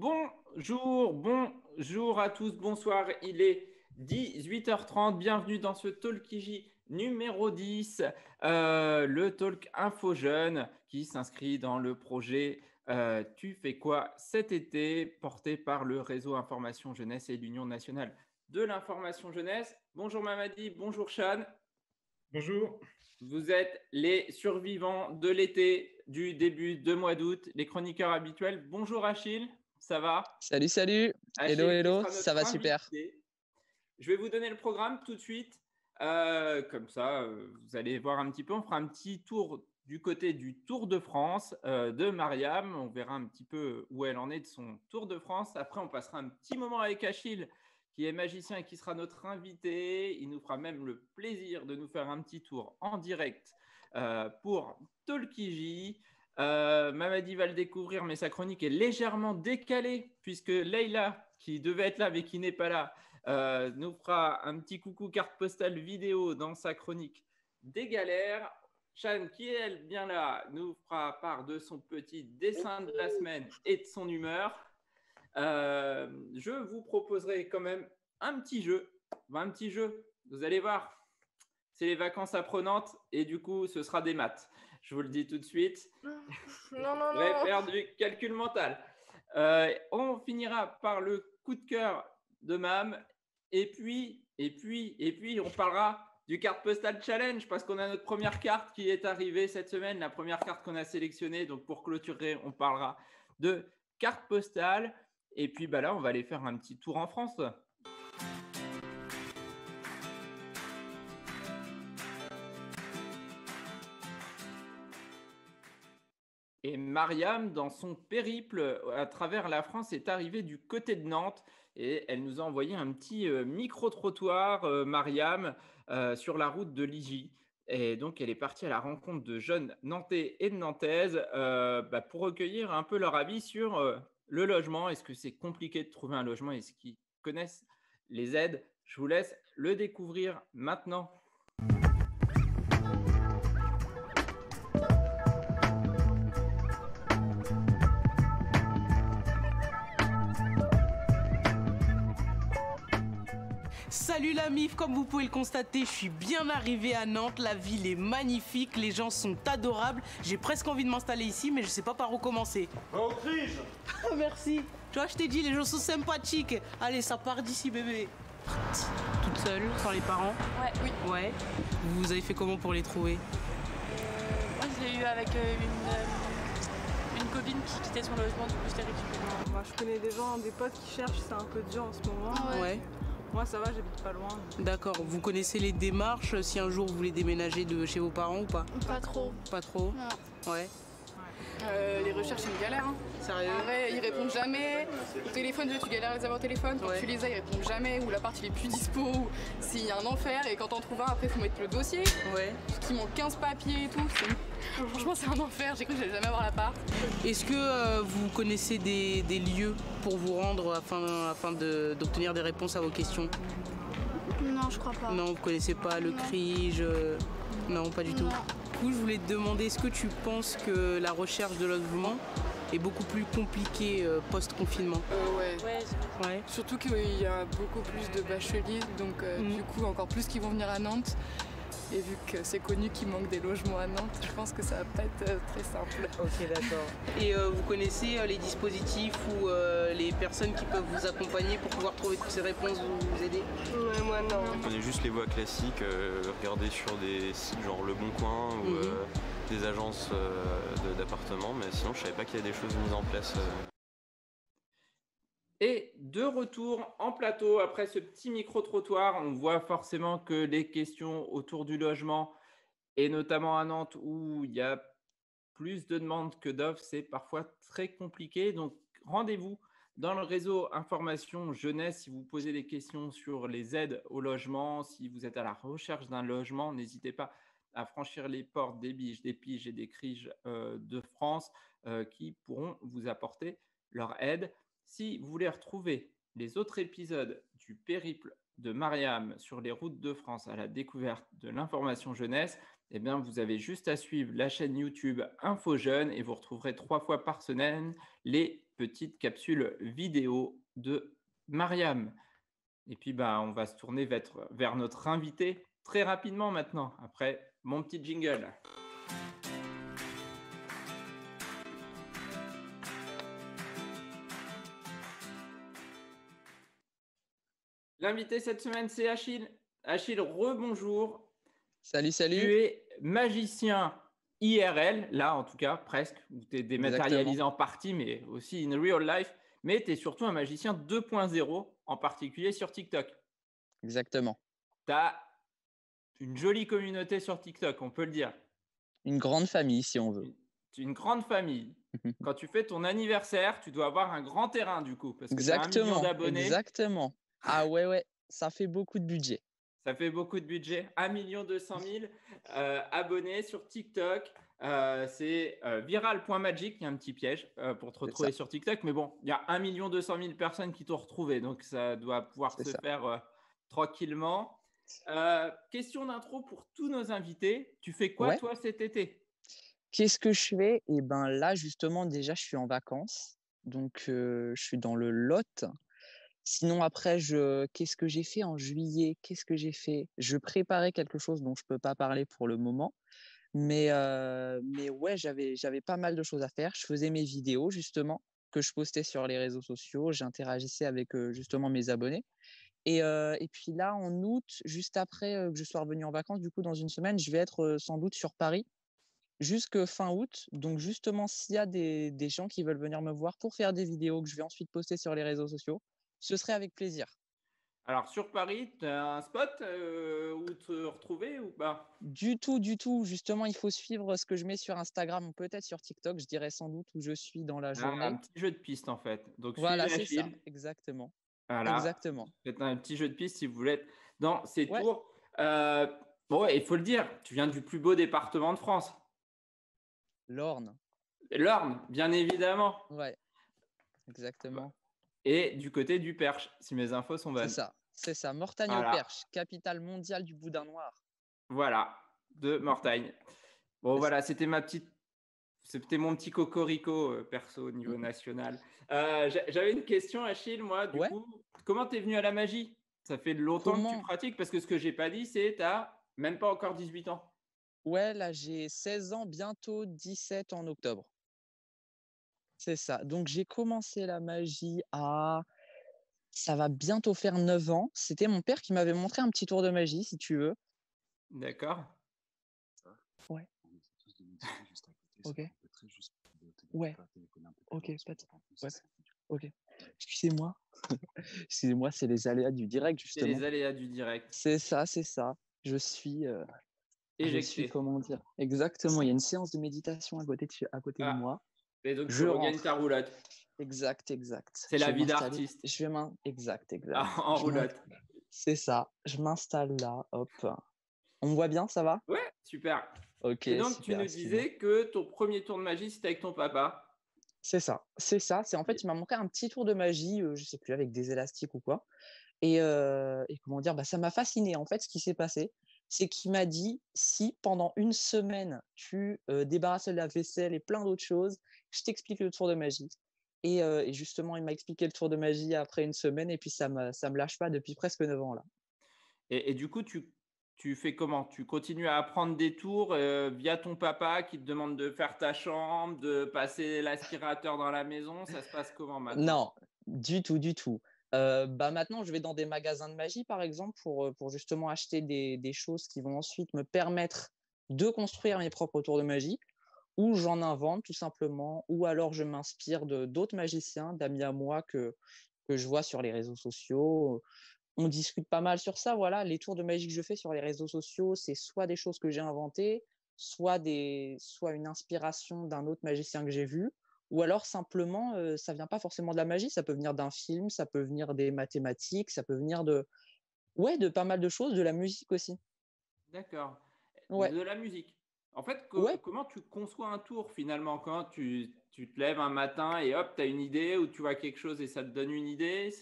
Bonjour à tous, bonsoir. Il est 18h30. Bienvenue dans ce Talkiji numéro 10, le Talk Info Jeune qui s'inscrit dans le projet Tu fais quoi cet été, porté par le réseau Information Jeunesse et l'Union nationale de l'information jeunesse. Bonjour Mamadi, bonjour Chan. Bonjour. Vous êtes les survivants de l'été du début de mois d'août, les chroniqueurs habituels. Bonjour Achille, ça va? Salut. Achille, Hello, ça va super. Je vais vous donner le programme tout de suite. Comme ça, vous allez voir un petit peu. On fera un petit tour du côté du Tour de France de Mariam. On verra un petit peu où elle en est de son Tour de France. Après, on passera un petit moment avec Achille, qui est magicien et qui sera notre invité. Il nous fera même le plaisir de nous faire un petit tour en direct pour Talkiji. Mamadi va le découvrir, mais sa chronique est légèrement décalée puisque Leïla, qui devait être là mais qui n'est pas là, nous fera un petit coucou carte postale vidéo dans sa chronique des galères. Chan, qui est elle bien là, nous fera part de son petit dessin de la semaine et de son humeur. Je vous proposerai quand même un petit jeu. Vous allez voir, c'est les vacances apprenantes et du coup, ce sera des maths. Je vous le dis tout de suite. Non. Je vais faire du calcul mental. On finira par le coup de cœur de Mam. Et puis, on parlera du carte postale challenge parce qu'on a notre première carte qui est arrivée cette semaine, la première carte qu'on a sélectionnée. Donc, pour clôturer, on parlera de carte postale. Et puis, là, on va aller faire un petit tour en France. Et Mariam, dans son périple à travers la France, est arrivée du côté de Nantes et elle nous a envoyé un petit micro-trottoir, Mariam, sur la route de Ligy. Et donc, elle est partie à la rencontre de jeunes Nantais et de Nantaises pour recueillir un peu leur avis sur le logement. Est-ce que c'est compliqué de trouver un logement? Est-ce qu'ils connaissent les aides? Je vous laisse le découvrir maintenant. Salut la MIF, comme vous pouvez le constater, je suis bien arrivé à Nantes, la ville est magnifique, les gens sont adorables, j'ai presque envie de m'installer ici mais je sais pas par où commencer. Autriche. Merci, tu vois je t'ai dit les gens sont sympathiques. Allez ça part d'ici bébé. Toute seule, sans les parents? Ouais. Vous avez fait comment pour les trouver? Moi je l'ai eu avec une copine qui quittait son logement, du coup je l'ai récupéré. Moi je connais des gens, des potes qui cherchent, c'est un peu dur en ce moment. Ouais. Moi ça va, j'habite pas loin. D'accord, vous connaissez les démarches si un jour vous voulez déménager de chez vos parents ou pas? Pas trop. Pas trop? Non. Ouais. Les recherches, c'est une galère. Hein. Sérieux? En vrai, ils répondent jamais. Au téléphone, tu galères à les avoir au téléphone. Quand tu les as, ils répondent jamais. Ou l'appart, il est plus dispo. Ou s'il y a un enfer. Et quand t'en trouves un, après, il faut mettre le dossier. Ouais. Parce qu'il manque 15 papiers et tout. Franchement, c'est un enfer. J'ai cru que j'allais jamais avoir l'appart. Est-ce que vous connaissez des lieux pour vous rendre afin d'obtenir des réponses à vos questions? Non, je crois pas. Non, vous connaissez pas le CRIJ? Non, pas du tout. Du coup, je voulais te demander, est-ce que tu penses que la recherche de logement est beaucoup plus compliquée post-confinement? Ouais. Surtout qu'il y a beaucoup plus de bacheliers, donc du coup encore plus qui vont venir à Nantes. Et vu que c'est connu qu'il manque des logements à Nantes, je pense que ça va pas être très simple. Ok, d'accord. Et vous connaissez les dispositifs ou les personnes qui peuvent vous accompagner pour pouvoir trouver toutes ces réponses, vous aider? Ouais, moi non. Je connais juste les voies classiques, regarder sur des sites genre Le Bon Coin ou des agences d'appartements, mais sinon je savais pas qu'il y a des choses mises en place. Et de retour en plateau, après ce petit micro-trottoir, on voit forcément que les questions autour du logement, et notamment à Nantes où il y a plus de demandes que d'offres, c'est parfois très compliqué. Donc, rendez-vous dans le réseau Information Jeunesse si vous posez des questions sur les aides au logement, si vous êtes à la recherche d'un logement, n'hésitez pas à franchir les portes des biges, des piges et des criges de France qui pourront vous apporter leur aide. Si vous voulez retrouver les autres épisodes du périple de Mariam sur les routes de France à la découverte de l'information jeunesse, eh bien, vous avez juste à suivre la chaîne YouTube Info Jeune et vous retrouverez 3 fois par semaine les petite capsule vidéo de Mariam. Et puis, on va se tourner vers notre invité très rapidement maintenant, après mon petit jingle. L'invité cette semaine, c'est Achille. Achille, rebonjour. Salut, salut. Tu es magicien IRL, là en tout cas, presque, où tu es dématérialisé en partie, mais aussi in real life. Mais tu es surtout un magicien 2.0, en particulier sur TikTok. Exactement. Tu as une jolie communauté sur TikTok, on peut le dire. Une grande famille, si on veut. Une grande famille. Quand tu fais ton anniversaire, tu dois avoir un grand terrain du coup, parce que tu as 1 million d'abonnés. Exactement. Ah ouais, ça fait beaucoup de budget. Ça fait beaucoup de budget. 1 200 000 abonnés sur TikTok. C'est viral.magic. Il y a un petit piège pour te retrouver sur TikTok. Mais bon, il y a 1 200 000 personnes qui t'ont retrouvé. Donc, ça doit pouvoir se faire tranquillement. Question d'intro pour tous nos invités. Tu fais quoi, toi, cet été? Qu'est-ce que je fais? Eh bien, là, justement, déjà, je suis en vacances. Donc, je suis dans le Lot. Sinon, après, qu'est-ce que j'ai fait en juillet? Qu'est-ce que j'ai fait? Je préparais quelque chose dont je ne peux pas parler pour le moment. Mais ouais, j'avais pas mal de choses à faire. Je faisais mes vidéos, justement, que je postais sur les réseaux sociaux. J'interagissais avec, justement, mes abonnés. Et puis là, en août, juste après que je sois revenu en vacances, du coup, dans une semaine, je vais être sans doute sur Paris jusque fin août. Donc, justement, s'il y a des gens qui veulent venir me voir pour faire des vidéos que je vais ensuite poster sur les réseaux sociaux, ce serait avec plaisir. Alors, sur Paris, tu as un spot où te retrouver ou pas? Du tout. Justement, il faut suivre ce que je mets sur Instagram ou peut-être sur TikTok. Je dirais sans doute où je suis dans la journée. Un petit jeu de piste, en fait. Donc, voilà, c'est ça. Exactement. Voilà. Exactement. C'est un petit jeu de piste si vous voulez être dans ces tours. Il faut le dire, tu viens du plus beau département de France. L'Orne. L'Orne, bien évidemment. Ouais, exactement. Et du côté du Perche, si mes infos sont bonnes. C'est ça. Mortagne-au-Perche, capitale mondiale du boudin noir. Voilà, de Mortagne. Bon, voilà, c'était mon petit cocorico perso au niveau national. J'avais une question, Achille, moi, du coup. Comment tu es venu à la magie? Ça fait longtemps que tu pratiques, parce que ce que j'ai pas dit, c'est que tu n'as même pas encore 18 ans. Ouais, là, j'ai 16 ans, bientôt 17 en octobre. C'est ça. Donc, j'ai commencé la magie ça va bientôt faire 9 ans. C'était mon père qui m'avait montré un petit tour de magie, si tu veux. D'accord. Ouais. Ok. Ouais. Ok, ok. Excusez-moi. Excusez-moi, c'est les aléas du direct, justement. C'est les aléas du direct. C'est ça. Je suis... éjecté. Comment dire? Exactement. Il y a une séance de méditation à côté de moi. Et donc, je regagne ta roulotte. Exact. C'est la vie d'artiste. Exact. En roulotte. C'est ça. Je m'installe là. Hop. On me voit bien, ça va? Ouais, super. Ok. Et donc, tu nous disais que ton premier tour de magie, c'était avec ton papa. C'est ça. C'est en fait, il m'a montré un petit tour de magie, je sais plus, avec des élastiques ou quoi. Et comment dire, ça m'a fasciné. En fait, ce qui s'est passé, c'est qu'il m'a dit, si pendant une semaine, tu débarrasses de la vaisselle et plein d'autres choses, je t'explique le tour de magie. Et justement, il m'a expliqué le tour de magie après une semaine, et puis ça me lâche pas depuis presque 9 ans là. Et du coup, tu fais comment? Tu continues à apprendre des tours via ton papa qui te demande de faire ta chambre, de passer l'aspirateur dans la maison. Ça se passe comment maintenant? Non, du tout. Maintenant, je vais dans des magasins de magie, par exemple, pour justement acheter des choses qui vont ensuite me permettre de construire mes propres tours de magie, ou j'en invente tout simplement, ou alors je m'inspire d'autres magiciens, d'amis à moi que je vois sur les réseaux sociaux. On discute pas mal sur ça. Voilà, les tours de magie que je fais sur les réseaux sociaux, c'est soit des choses que j'ai inventées, soit une inspiration d'un autre magicien que j'ai vu, ou alors simplement, ça vient pas forcément de la magie, ça peut venir d'un film, ça peut venir des mathématiques, ça peut venir de pas mal de choses, de la musique aussi. D'accord. Ouais. De la musique. En fait, comment tu conçois un tour finalement? Quand tu te lèves un matin et hop, tu as une idée, ou tu vois quelque chose et ça te donne une idée,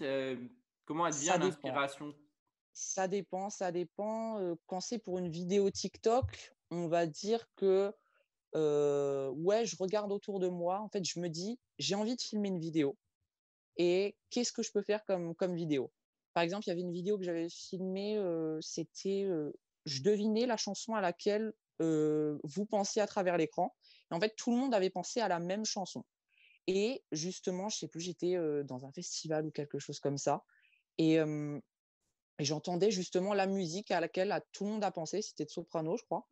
comment elle vient l'inspiration? Ça dépend. Quand c'est pour une vidéo TikTok, on va dire que ouais, je regarde autour de moi. En fait, je me dis, j'ai envie de filmer une vidéo. Et qu'est-ce que je peux faire comme vidéo? Par exemple, il y avait une vidéo que j'avais filmée, c'était, je devinais la chanson à laquelle, vous pensiez à travers l'écran. Et en fait, tout le monde avait pensé à la même chanson. Et justement, je sais plus, j'étais, dans un festival ou quelque chose comme ça et et j'entendais justement la musique à laquelle tout le monde a pensé, c'était de Soprano, je crois.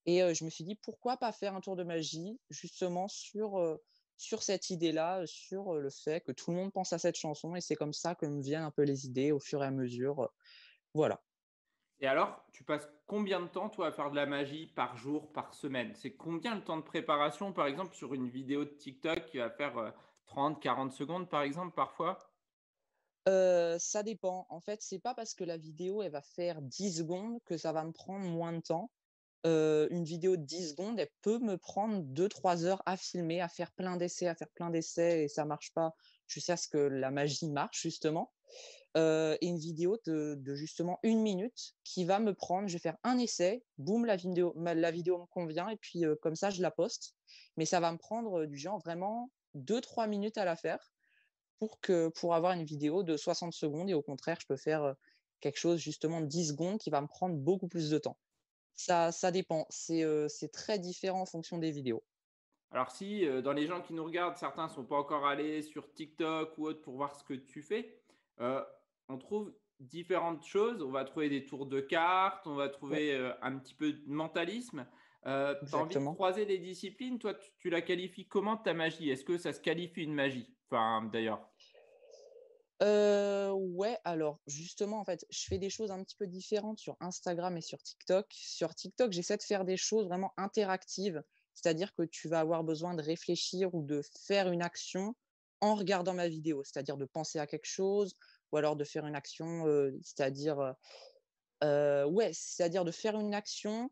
Et je me suis dit: «Pourquoi pas faire un tour de magie justement sur cette idée-là, sur, le fait que tout le monde pense à cette chanson?» et c'est comme ça que me viennent un peu les idées au fur et à mesure, voilà. Et alors, tu passes combien de temps, toi, à faire de la magie par jour, par semaine? C'est combien le temps de préparation, par exemple, sur une vidéo de TikTok qui va faire 30-40 secondes, par exemple, parfois? Ça dépend. En fait, c'est pas parce que la vidéo, elle va faire 10 secondes que ça va me prendre moins de temps. Une vidéo de 10 secondes, elle peut me prendre 2-3 heures à filmer, à faire plein d'essais et ça marche pas jusqu'à ce que la magie marche justement. Et une vidéo de justement 1 minute qui va me prendre je vais faire un essai, boum, la vidéo me convient et puis, comme ça je la poste. Mais ça va me prendre, du genre vraiment 2-3 minutes à la faire pour avoir une vidéo de 60 secondes et au contraire, je peux faire, quelque chose justement de 10 secondes qui va me prendre beaucoup plus de temps. Ça dépend, c'est très différent en fonction des vidéos. Alors si dans les gens qui nous regardent, certains ne sont pas encore allés sur TikTok ou autre pour voir ce que tu fais, euh, on trouve différentes choses. On va trouver des tours de cartes, on va Ouais, trouver un petit peu de mentalisme. Tu as envie de exactement. croiser les disciplines. Toi, tu la qualifies comment ta magie? Est-ce que ça se qualifie une magie? Enfin, d'ailleurs. Ouais, alors justement, en fait, je fais des choses un petit peu différentes sur Instagram et sur TikTok. Sur TikTok, j'essaie de faire des choses vraiment interactives, c'est-à-dire que tu vas avoir besoin de réfléchir ou de faire une action en regardant ma vidéo, c'est-à-dire de penser à quelque chose ou alors de faire une action, ouais, c'est-à-dire de faire une action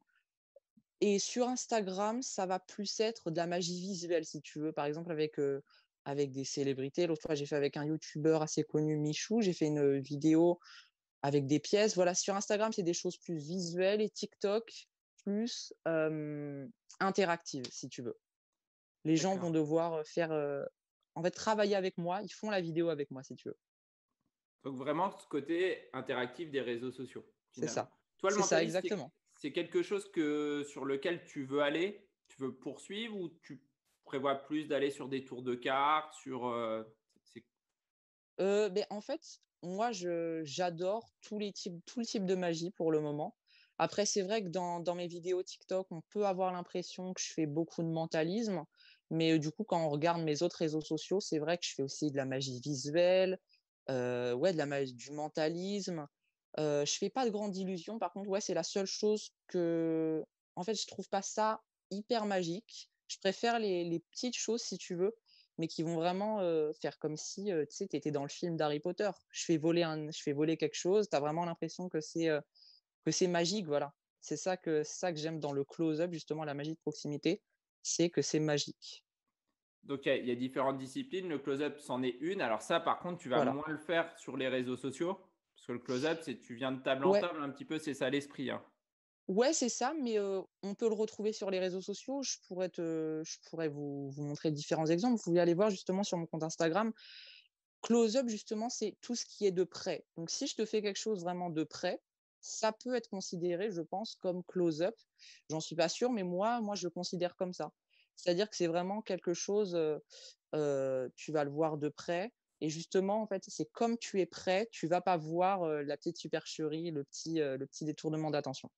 et sur Instagram, ça va plus être de la magie visuelle, si tu veux. Par exemple, avec des célébrités. L'autre fois, j'ai fait avec un youtubeur assez connu, Michou. J'ai fait une vidéo avec des pièces. Voilà, sur Instagram, c'est des choses plus visuelles et TikTok plus interactives, si tu veux. Les gens vont D'accord. devoir faire, en fait, travailler avec moi. Ils font la vidéo avec moi, si tu veux. Donc vraiment ce côté interactif des réseaux sociaux, C'est finalement. ça. Toi, le C'est ça, mentaliste, exactement. c'est quelque chose sur lequel tu veux aller, tu veux poursuivre ou tu prévois plus d'aller sur des tours de cartes, c'est Beh, en fait, moi, j'adore tout le type de magie pour le moment. Après, c'est vrai que dans mes vidéos TikTok, on peut avoir l'impression que je fais beaucoup de mentalisme, mais du coup, quand on regarde mes autres réseaux sociaux, c'est vrai que je fais aussi de la magie visuelle, ouais, de la magie du mentalisme. Je fais pas de grandes illusions, par contre, ouais, c'est la seule chose en fait, je trouve pas ça hyper magique. Je préfère les petites choses, si tu veux, mais qui vont vraiment, faire comme si, tu sais, tu étais dans le film d'Harry Potter. Je fais voler quelque chose, tu as vraiment l'impression que c'est magique, voilà. C'est ça que j'aime dans le close-up, justement, la magie de proximité, c'est que c'est magique. donc il y a différentes disciplines. Le close-up, c'en est une. Alors ça, par contre, tu vas Voilà. moins le faire sur les réseaux sociaux, parce que le close-up, c'est tu viens de table en Ouais, table un petit peu, c'est ça l'esprit, hein. ouais, c'est ça, mais on peut le retrouver sur les réseaux sociaux. Je pourrais vous montrer différents exemples. Vous pouvez aller voir justement sur mon compte Instagram. Close-up, justement, c'est tout ce qui est de près. Donc si je te fais quelque chose vraiment de près, ça peut être considéré, je pense, comme close-up. J'en suis pas sûre, mais moi, je le considère comme ça. C'est-à-dire que c'est vraiment quelque chose, tu vas le voir de près et justement, en fait, c'est comme tu es prêt, tu vas pas voir, la petite supercherie, le petit détournement d'attention.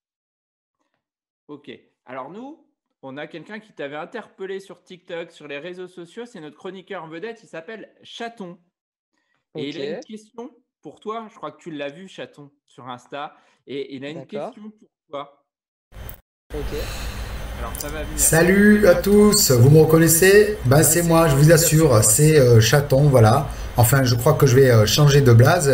Ok. Alors nous, on a quelqu'un qui t'avait interpellé sur TikTok, sur les réseaux sociaux. C'est notre chroniqueur en vedette. Il s'appelle Chaton. Et il a une OK, question pour toi. Je crois que tu l'as vu, Chaton, sur Insta. Et il a une d'accord, question pour toi. OK. Alors ça va venir. Salut à tous, vous me reconnaissez? Ben c'est moi, je vous assure, c'est Chaton, voilà. Enfin, je crois que je vais changer de blase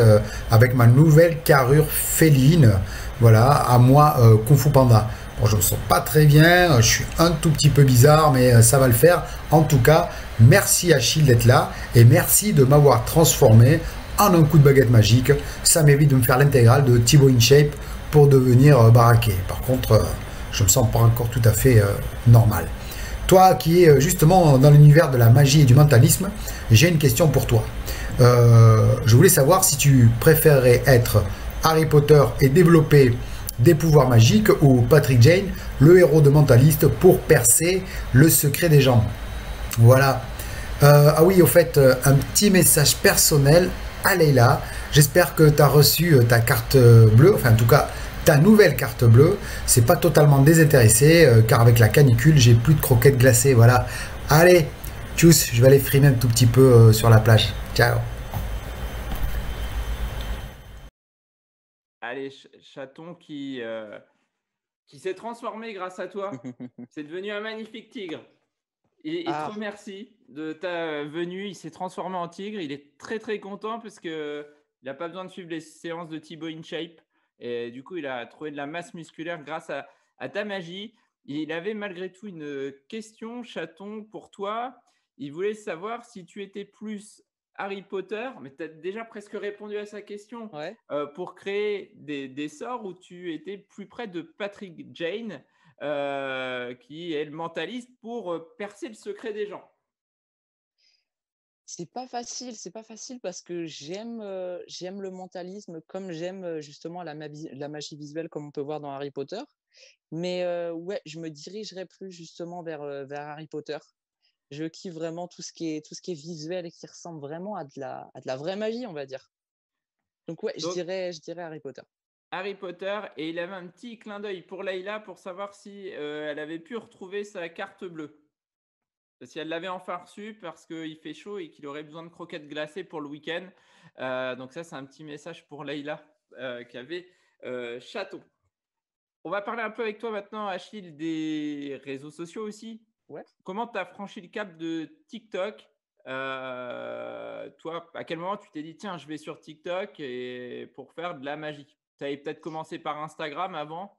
avec ma nouvelle carrure féline, voilà, à moi Kung Fu Panda. Bon, je me sens pas très bien, je suis un tout petit peu bizarre, mais ça va le faire. En tout cas, merci Achille d'être là et merci de m'avoir transformé en un coup de baguette magique. Ça m'évite de me faire l'intégrale de Thibaut InShape pour devenir baraqué. Par contre, je me sens pas encore tout à fait normal. toi qui es justement dans l'univers de la magie et du mentalisme, j'ai une question pour toi. Je voulais savoir si tu préférerais être Harry Potter et développer des pouvoirs magiques ou Patrick Jane, le héros de mentaliste pour percer le secret des gens. Voilà. Ah oui, au fait, un petit message personnel à Leïla. J'espère que tu as reçu ta carte bleue, enfin en tout cas ta nouvelle carte bleue. C'est pas totalement désintéressé car avec la canicule, j'ai plus de croquettes glacées. Voilà. Allez, tchuss, je vais aller frimer un tout petit peu sur la plage. Ciao. Allez, chaton qui s'est transformé grâce à toi. C'est devenu un magnifique tigre. Il te remercie de ta venue. Il s'est transformé en tigre. Il est très très content parce qu'il n'a pas besoin de suivre les séances de Thibaut InShape. Et du coup, il a trouvé de la masse musculaire grâce à ta magie. Il avait malgré tout une question, chaton, pour toi. Il voulait savoir si tu étais plus Harry Potter, mais tu as déjà presque répondu à sa question, pour créer des sorts, ou tu étais plus près de Patrick Jane, qui est le mentaliste pour percer le secret des gens. C'est pas facile parce que j'aime le mentalisme comme j'aime justement la magie visuelle comme on peut voir dans Harry Potter. Mais ouais, je me dirigerais plus justement vers Harry Potter. Je kiffe vraiment tout ce qui est visuel et qui ressemble vraiment à de la vraie magie, on va dire. Donc ouais, je dirais Harry Potter. Harry Potter, et il avait un petit clin d'œil pour Leïla pour savoir si elle avait pu retrouver sa carte bleue. Si elle l'avait enfin reçue parce qu'il fait chaud et qu'il aurait besoin de croquettes glacées pour le week-end. Donc ça, c'est un petit message pour Leïla qui avait chaton. On va parler un peu avec toi maintenant, Achille, des réseaux sociaux aussi. Ouais. Comment tu as franchi le cap de TikTok? Toi, à quel moment tu t'es dit, tiens, je vais sur TikTok et pour faire de la magie? Tu avais peut-être commencé par Instagram avant?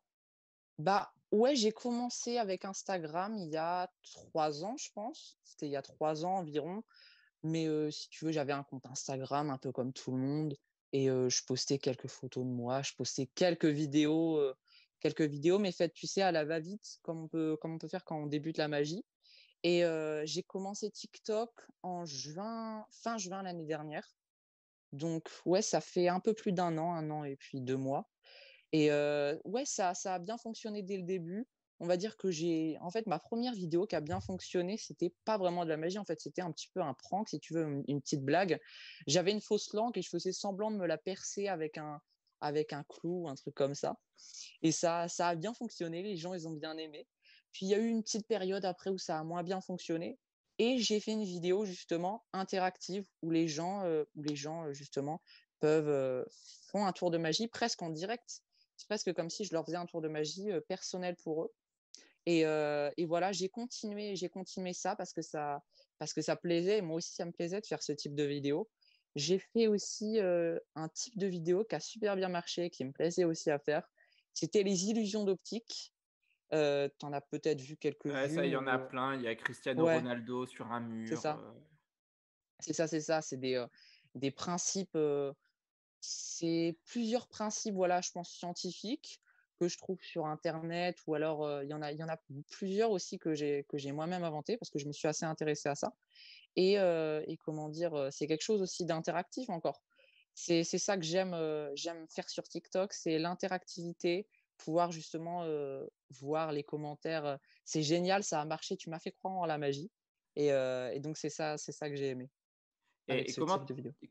Bah ouais, j'ai commencé avec Instagram il y a 3 ans, je pense. C'était il y a 3 ans environ. Mais si tu veux, j'avais un compte Instagram un peu comme tout le monde. Et je postais quelques photos de moi, je postais quelques vidéos, mais faites, tu sais, à la va-vite, comme on peut faire quand on débute la magie. Et j'ai commencé TikTok en fin juin l'année dernière. Donc ouais, ça fait un peu plus d'un an et puis 2 mois. Et ouais, ça a bien fonctionné dès le début. On va dire que en fait, ma première vidéo qui a bien fonctionné, c'était pas vraiment de la magie. En fait, c'était un petit peu un prank, si tu veux, une petite blague. J'avais une fausse langue et je faisais semblant de me la percer avec un clou, un truc comme ça. Et ça a bien fonctionné. Les gens, ils ont bien aimé. Puis, il y a eu une petite période après où ça a moins bien fonctionné. Et j'ai fait une vidéo, justement, interactive où les gens justement, font un tour de magie presque en direct. C'est presque comme si je leur faisais un tour de magie personnel pour eux. Et voilà, j'ai continué ça parce que ça plaisait. Et moi aussi, ça me plaisait de faire ce type de vidéo. J'ai fait aussi un type de vidéo qui a super bien marché, qui me plaisait aussi à faire. C'était les illusions d'optique. T'en as peut-être vu quelques-unes. Ouais, ça, il y en a plein. Il y a Cristiano Ronaldo sur un mur. C'est ça. C'est ça. C'est des principes. C'est plusieurs principes, voilà, je pense, scientifiques que je trouve sur Internet, ou alors il y en a plusieurs aussi que j'ai moi-même inventé parce que je me suis assez intéressée à ça. Et comment dire, c'est quelque chose aussi d'interactif encore. C'est ça que j'aime faire sur TikTok, c'est l'interactivité, pouvoir justement voir les commentaires. C'est génial, ça a marché, tu m'as fait croire en la magie. Et donc c'est ça que j'ai aimé. Et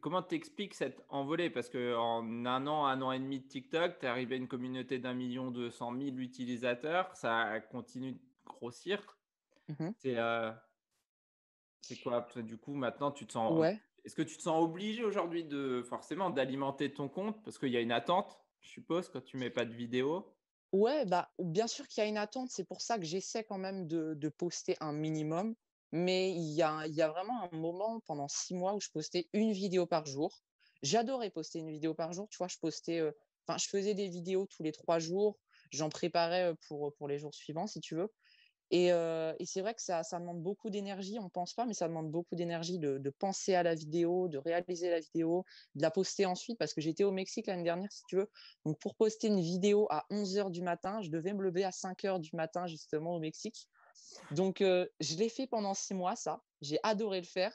comment t'expliques cette envolée? Parce qu'en un an et demi de TikTok, tu es arrivé à une communauté d'1 200 000 utilisateurs. Ça continue de grossir. C'est quoi? Du coup, maintenant, tu te sens. Ouais. Est-ce que tu te sens obligé aujourd'hui forcément d'alimenter ton compte? Parce qu'il y a une attente, je suppose, quand tu mets pas de vidéo. Ouais, bah, bien sûr qu'il y a une attente. C'est pour ça que j'essaie quand même de poster un minimum. Mais il y a vraiment un moment pendant 6 mois où je postais une vidéo par jour. J'adorais poster une vidéo par jour. Tu vois, je faisais des vidéos tous les 3 jours. J'en préparais pour les jours suivants, si tu veux. Et c'est vrai que ça demande beaucoup d'énergie. On ne pense pas, mais ça demande beaucoup d'énergie de penser à la vidéo, de réaliser la vidéo, de la poster ensuite. Parce que j'étais au Mexique l'année dernière, si tu veux. Donc, pour poster une vidéo à 11h du matin, je devais me lever à 5h du matin, justement, au Mexique. Donc, je l'ai fait pendant 6 mois, ça. J'ai adoré le faire.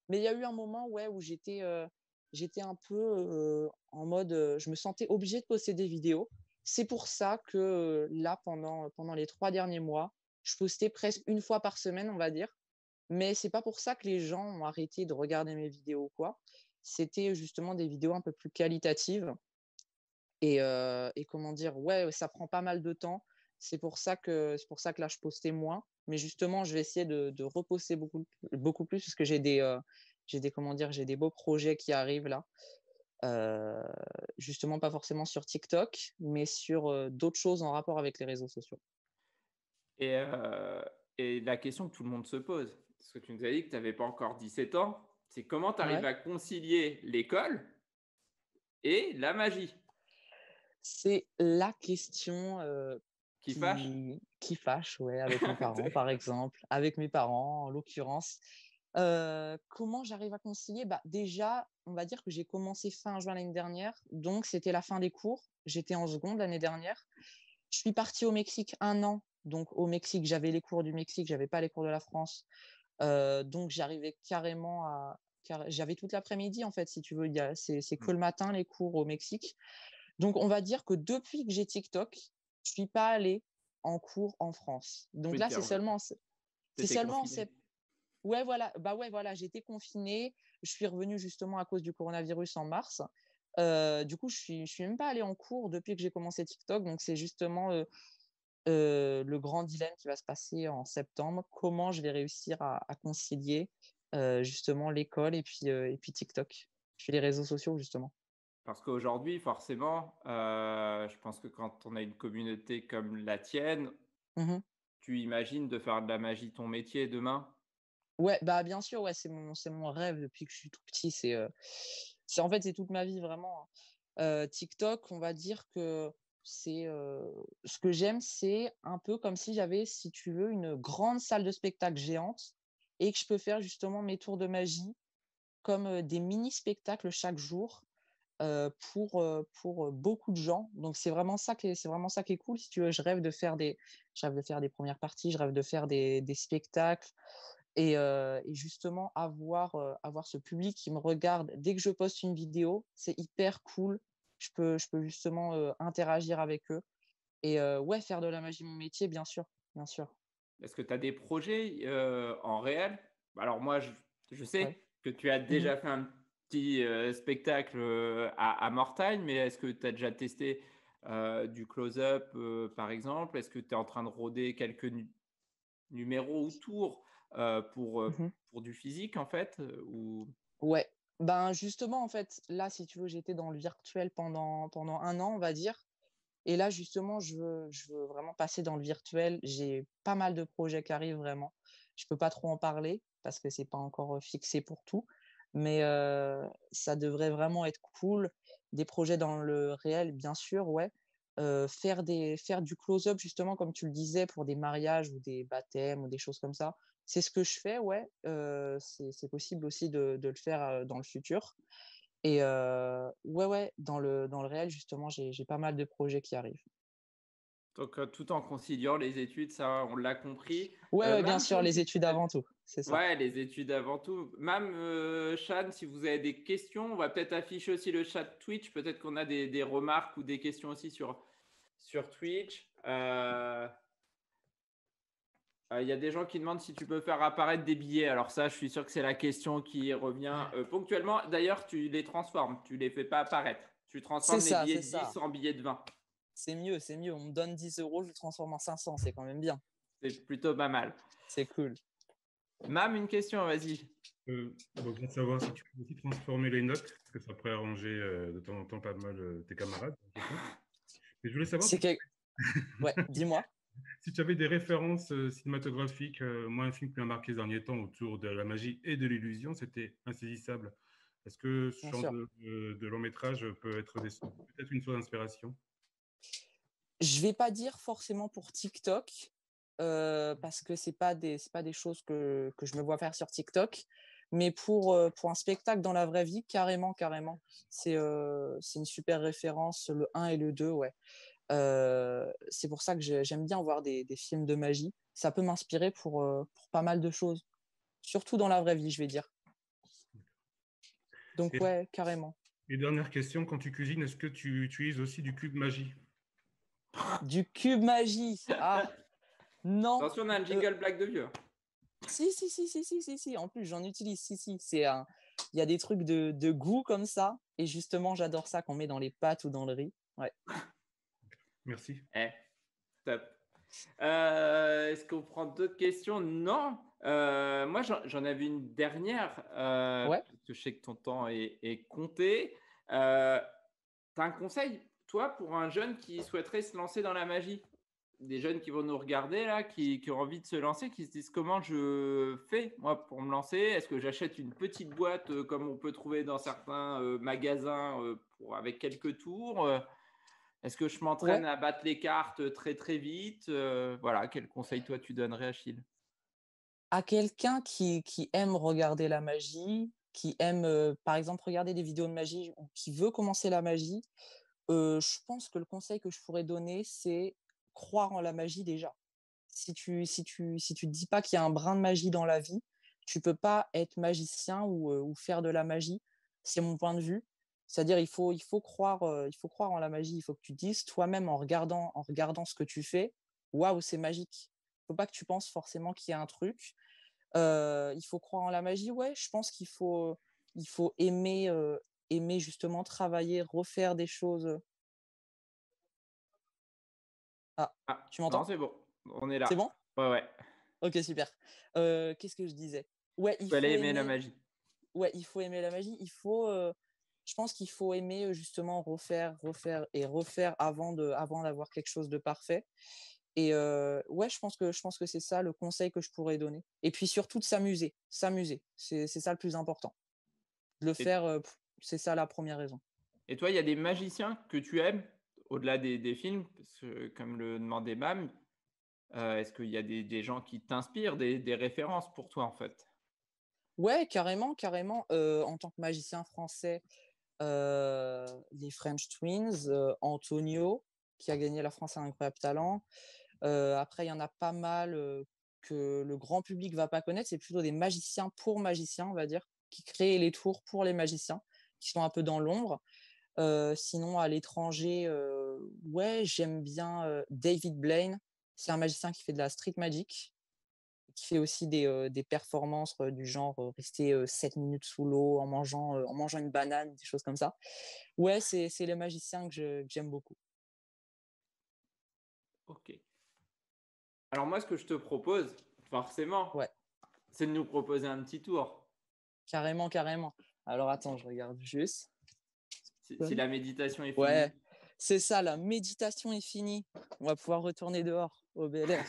Mais il y a eu un moment où j'étais un peu en mode, je me sentais obligée de poster des vidéos. C'est pour ça que là, pendant les 3 derniers mois, je postais presque une fois par semaine, on va dire. Mais c'est pas pour ça que les gens ont arrêté de regarder mes vidéos ou quoi. C'était justement des vidéos un peu plus qualitatives. Et comment dire, ouais, ça prend pas mal de temps. C'est pour ça que là, je postais moins. Mais justement, je vais essayer de reposter beaucoup plus parce que j'ai des beaux projets qui arrivent là. Euh, Justement, pas forcément sur TikTok, mais sur d'autres choses en rapport avec les réseaux sociaux. Et, euh, et la question que tout le monde se pose, parce que tu nous as dit que tu n'avais pas encore 17 ans, c'est comment tu arrives Ouais. à concilier l'école et la magie C'est la question qui fâche. qui fâche, ouais, avec mes parents, par exemple, avec mes parents, en l'occurrence. Comment j'arrive à concilier? Bah, déjà, on va dire que j'ai commencé fin juin l'année dernière, donc c'était la fin des cours. J'étais en seconde l'année dernière. Je suis partie au Mexique 1 an. Donc, au Mexique, j'avais les cours du Mexique, j'avais pas les cours de la France. Donc, j'arrivais carrément j'avais toute l'après-midi, en fait, si tu veux. C'est que le matin, les cours au Mexique. Donc, on va dire que depuis que j'ai TikTok, je suis pas allée en cours en France. Donc Oui, là, c'est seulement en confiné. Ouais, voilà. Bah ouais, voilà. J'étais confinée. Je suis revenue justement à cause du coronavirus en mars. Du coup, je suis même pas allée en cours depuis que j'ai commencé TikTok. Donc, c'est justement le grand dilemme qui va se passer en septembre. Comment je vais réussir à concilier justement l'école et puis TikTok, puis les réseaux sociaux justement. Parce qu'aujourd'hui, forcément, je pense que quand on a une communauté comme la tienne, Mhm. tu imagines de faire de la magie ton métier demain. Ouais, bah bien sûr, ouais, c'est mon rêve depuis que je suis tout petit. En fait, c'est toute ma vie vraiment, hein. TikTok, on va dire que ce que j'aime, c'est un peu comme si j'avais, si tu veux, une grande salle de spectacle géante et que je peux faire justement mes tours de magie comme des mini-spectacles chaque jour pour beaucoup de gens. Donc, c'est vraiment ça qui est cool. Si tu veux, je rêve de faire des premières parties, je rêve de faire des spectacles et justement avoir ce public qui me regarde dès que je poste une vidéo, c'est hyper cool. Je peux justement interagir avec eux et ouais, faire de la magie mon métier, bien sûr, bien sûr. Est-ce que tu as des projets en réel? Alors moi, je Ouais. sais que tu as Mhm. déjà fait un petit spectacle à Mortagne, mais est-ce que tu as déjà testé du close-up, par exemple? Est-ce que tu es en train de rôder quelques numéros ou tours Mhm. pour du physique, en fait, ou... Ouais. Ben justement, en fait, là, si tu veux, j'étais dans le virtuel pendant un an, on va dire. Et là, justement, je veux vraiment passer dans le virtuel. J'ai pas mal de projets qui arrivent vraiment. Je peux pas trop en parler parce que c'est pas encore fixé pour tout, mais ça devrait vraiment être cool. Des projets dans le réel, bien sûr, ouais. Faire du close-up, justement, comme tu le disais, pour des mariages ou des baptêmes ou des choses comme ça. C'est ce que je fais, ouais. C'est possible aussi de le faire dans le futur. Et ouais, dans le réel, justement, j'ai pas mal de projets qui arrivent. Donc, tout en conciliant les études, ça, on l'a compris. Ouais, bien Mam, sûr, Sean, les si tu études as... avant tout, c'est ça. Ouais, les études avant tout. Mam, Shan, si vous avez des questions, on va peut-être afficher aussi le chat Twitch. Peut-être qu'on a des remarques ou des questions aussi sur Twitch. Il y a des gens qui demandent si tu peux faire apparaître des billets. Alors ça, je suis sûr que c'est la question qui revient ponctuellement. D'ailleurs, tu les transformes, tu les fais pas apparaître. Tu transformes les billets C'est de 10 ça. en billets de 20. C'est mieux, c'est mieux. On me donne 10 euros, je le transforme en 500, c'est quand même bien. C'est plutôt pas mal. C'est cool. Mam, une question, vas-y. Je voudrais savoir si tu peux aussi transformer les notes, parce que ça pourrait arranger de temps en temps pas mal tes camarades. Et je voulais savoir C'est que... Ouais, dis-moi. si tu avais des références cinématographiques. Moi, un film qui m'a marqué ces derniers temps autour de la magie et de l'illusion, c'était Insaisissable. Est-ce que ce Bien genre sûr. de long métrage peut être peut-être une source d'inspiration? Je vais pas dire forcément pour TikTok, parce que c'est pas des choses que je me vois faire sur TikTok, mais pour un spectacle dans la vraie vie, carrément, carrément. C'est une super référence, le 1 et le 2, ouais. C'est pour ça que j'aime bien voir des films de magie. ça peut m'inspirer pour pas mal de choses, surtout dans la vraie vie, je vais dire. Donc, ouais, carrément. Et dernière question, quand tu cuisines, est-ce que tu utilises aussi du cube magie? Du cube magie. Ah, non. Attention, on a un jingle blague de vieux. Si. En plus, j'en utilise. Si. Il y a des trucs de goût comme ça. Et justement, j'adore ça qu'on met dans les pâtes ou dans le riz. Ouais. Merci. Top. Est-ce qu'on prend d'autres questions? Non. Moi, j'en avais une dernière. Ouais. Parce que je sais que ton temps est compté. Tu as un conseil, toi, pour un jeune qui souhaiterait se lancer dans la magie? Des jeunes qui vont nous regarder, là, qui ont envie de se lancer, qui se disent comment je fais, moi, pour me lancer? Est-ce que j'achète une petite boîte comme on peut trouver dans certains magasins avec quelques tours? Est-ce que je m'entraîne à battre les cartes très, très vite? Voilà, quel conseil, toi, tu donnerais, Achille? À quelqu'un qui aime regarder la magie, qui aime, par exemple, regarder des vidéos de magie ou qui veut commencer la magie, je pense que le conseil que je pourrais donner, c'est croire en la magie déjà. Si tu te dis pas qu'il y a un brin de magie dans la vie, tu peux pas être magicien ou faire de la magie. C'est mon point de vue. C'est-à-dire il faut croire en la magie. Il faut que tu te dises toi-même en regardant ce que tu fais, waouh, c'est magique. Il faut pas que tu penses forcément qu'il y a un truc. Il faut croire en la magie. Ouais, je pense qu'il faut aimer justement travailler, refaire des choses. Tu m'entends? Non, c'est bon. On est là. C'est bon? Ouais. Ok, super. Qu'est-ce que je disais? Ouais, il faut aimer la magie. Ouais, il faut aimer la magie. Je pense qu'il faut aimer justement refaire avant d'avoir quelque chose de parfait. Et ouais, je pense que c'est ça le conseil que je pourrais donner. Et puis surtout de s'amuser. C'est ça le plus important. De le faire, c'est ça la première raison. Et toi, il y a des magiciens que tu aimes au-delà des films, parce que, comme le demandait Mam, est-ce qu'il y a des gens qui t'inspirent, des références pour toi en fait? Ouais, carrément. En tant que magicien français, les French Twins, Antonio, qui a gagné la France a un incroyable talent. Après, il y en a pas mal que le grand public va pas connaître. C'est plutôt des magiciens pour magiciens, on va dire, qui créent les tours pour les magiciens, qui sont un peu dans l'ombre. Sinon, à l'étranger, ouais, j'aime bien David Blaine. C'est un magicien qui fait de la street magic, qui fait aussi des performances du genre rester 7 minutes sous l'eau en mangeant une banane, des choses comme ça. Ouais, c'est les magiciens que j'aime beaucoup. Ok. Alors moi, ce que je te propose, forcément, c'est de nous proposer un petit tour. Carrément. Alors attends, je regarde juste. Si la méditation est finie. Ouais, c'est ça, la méditation est finie. On va pouvoir retourner dehors, au bel air.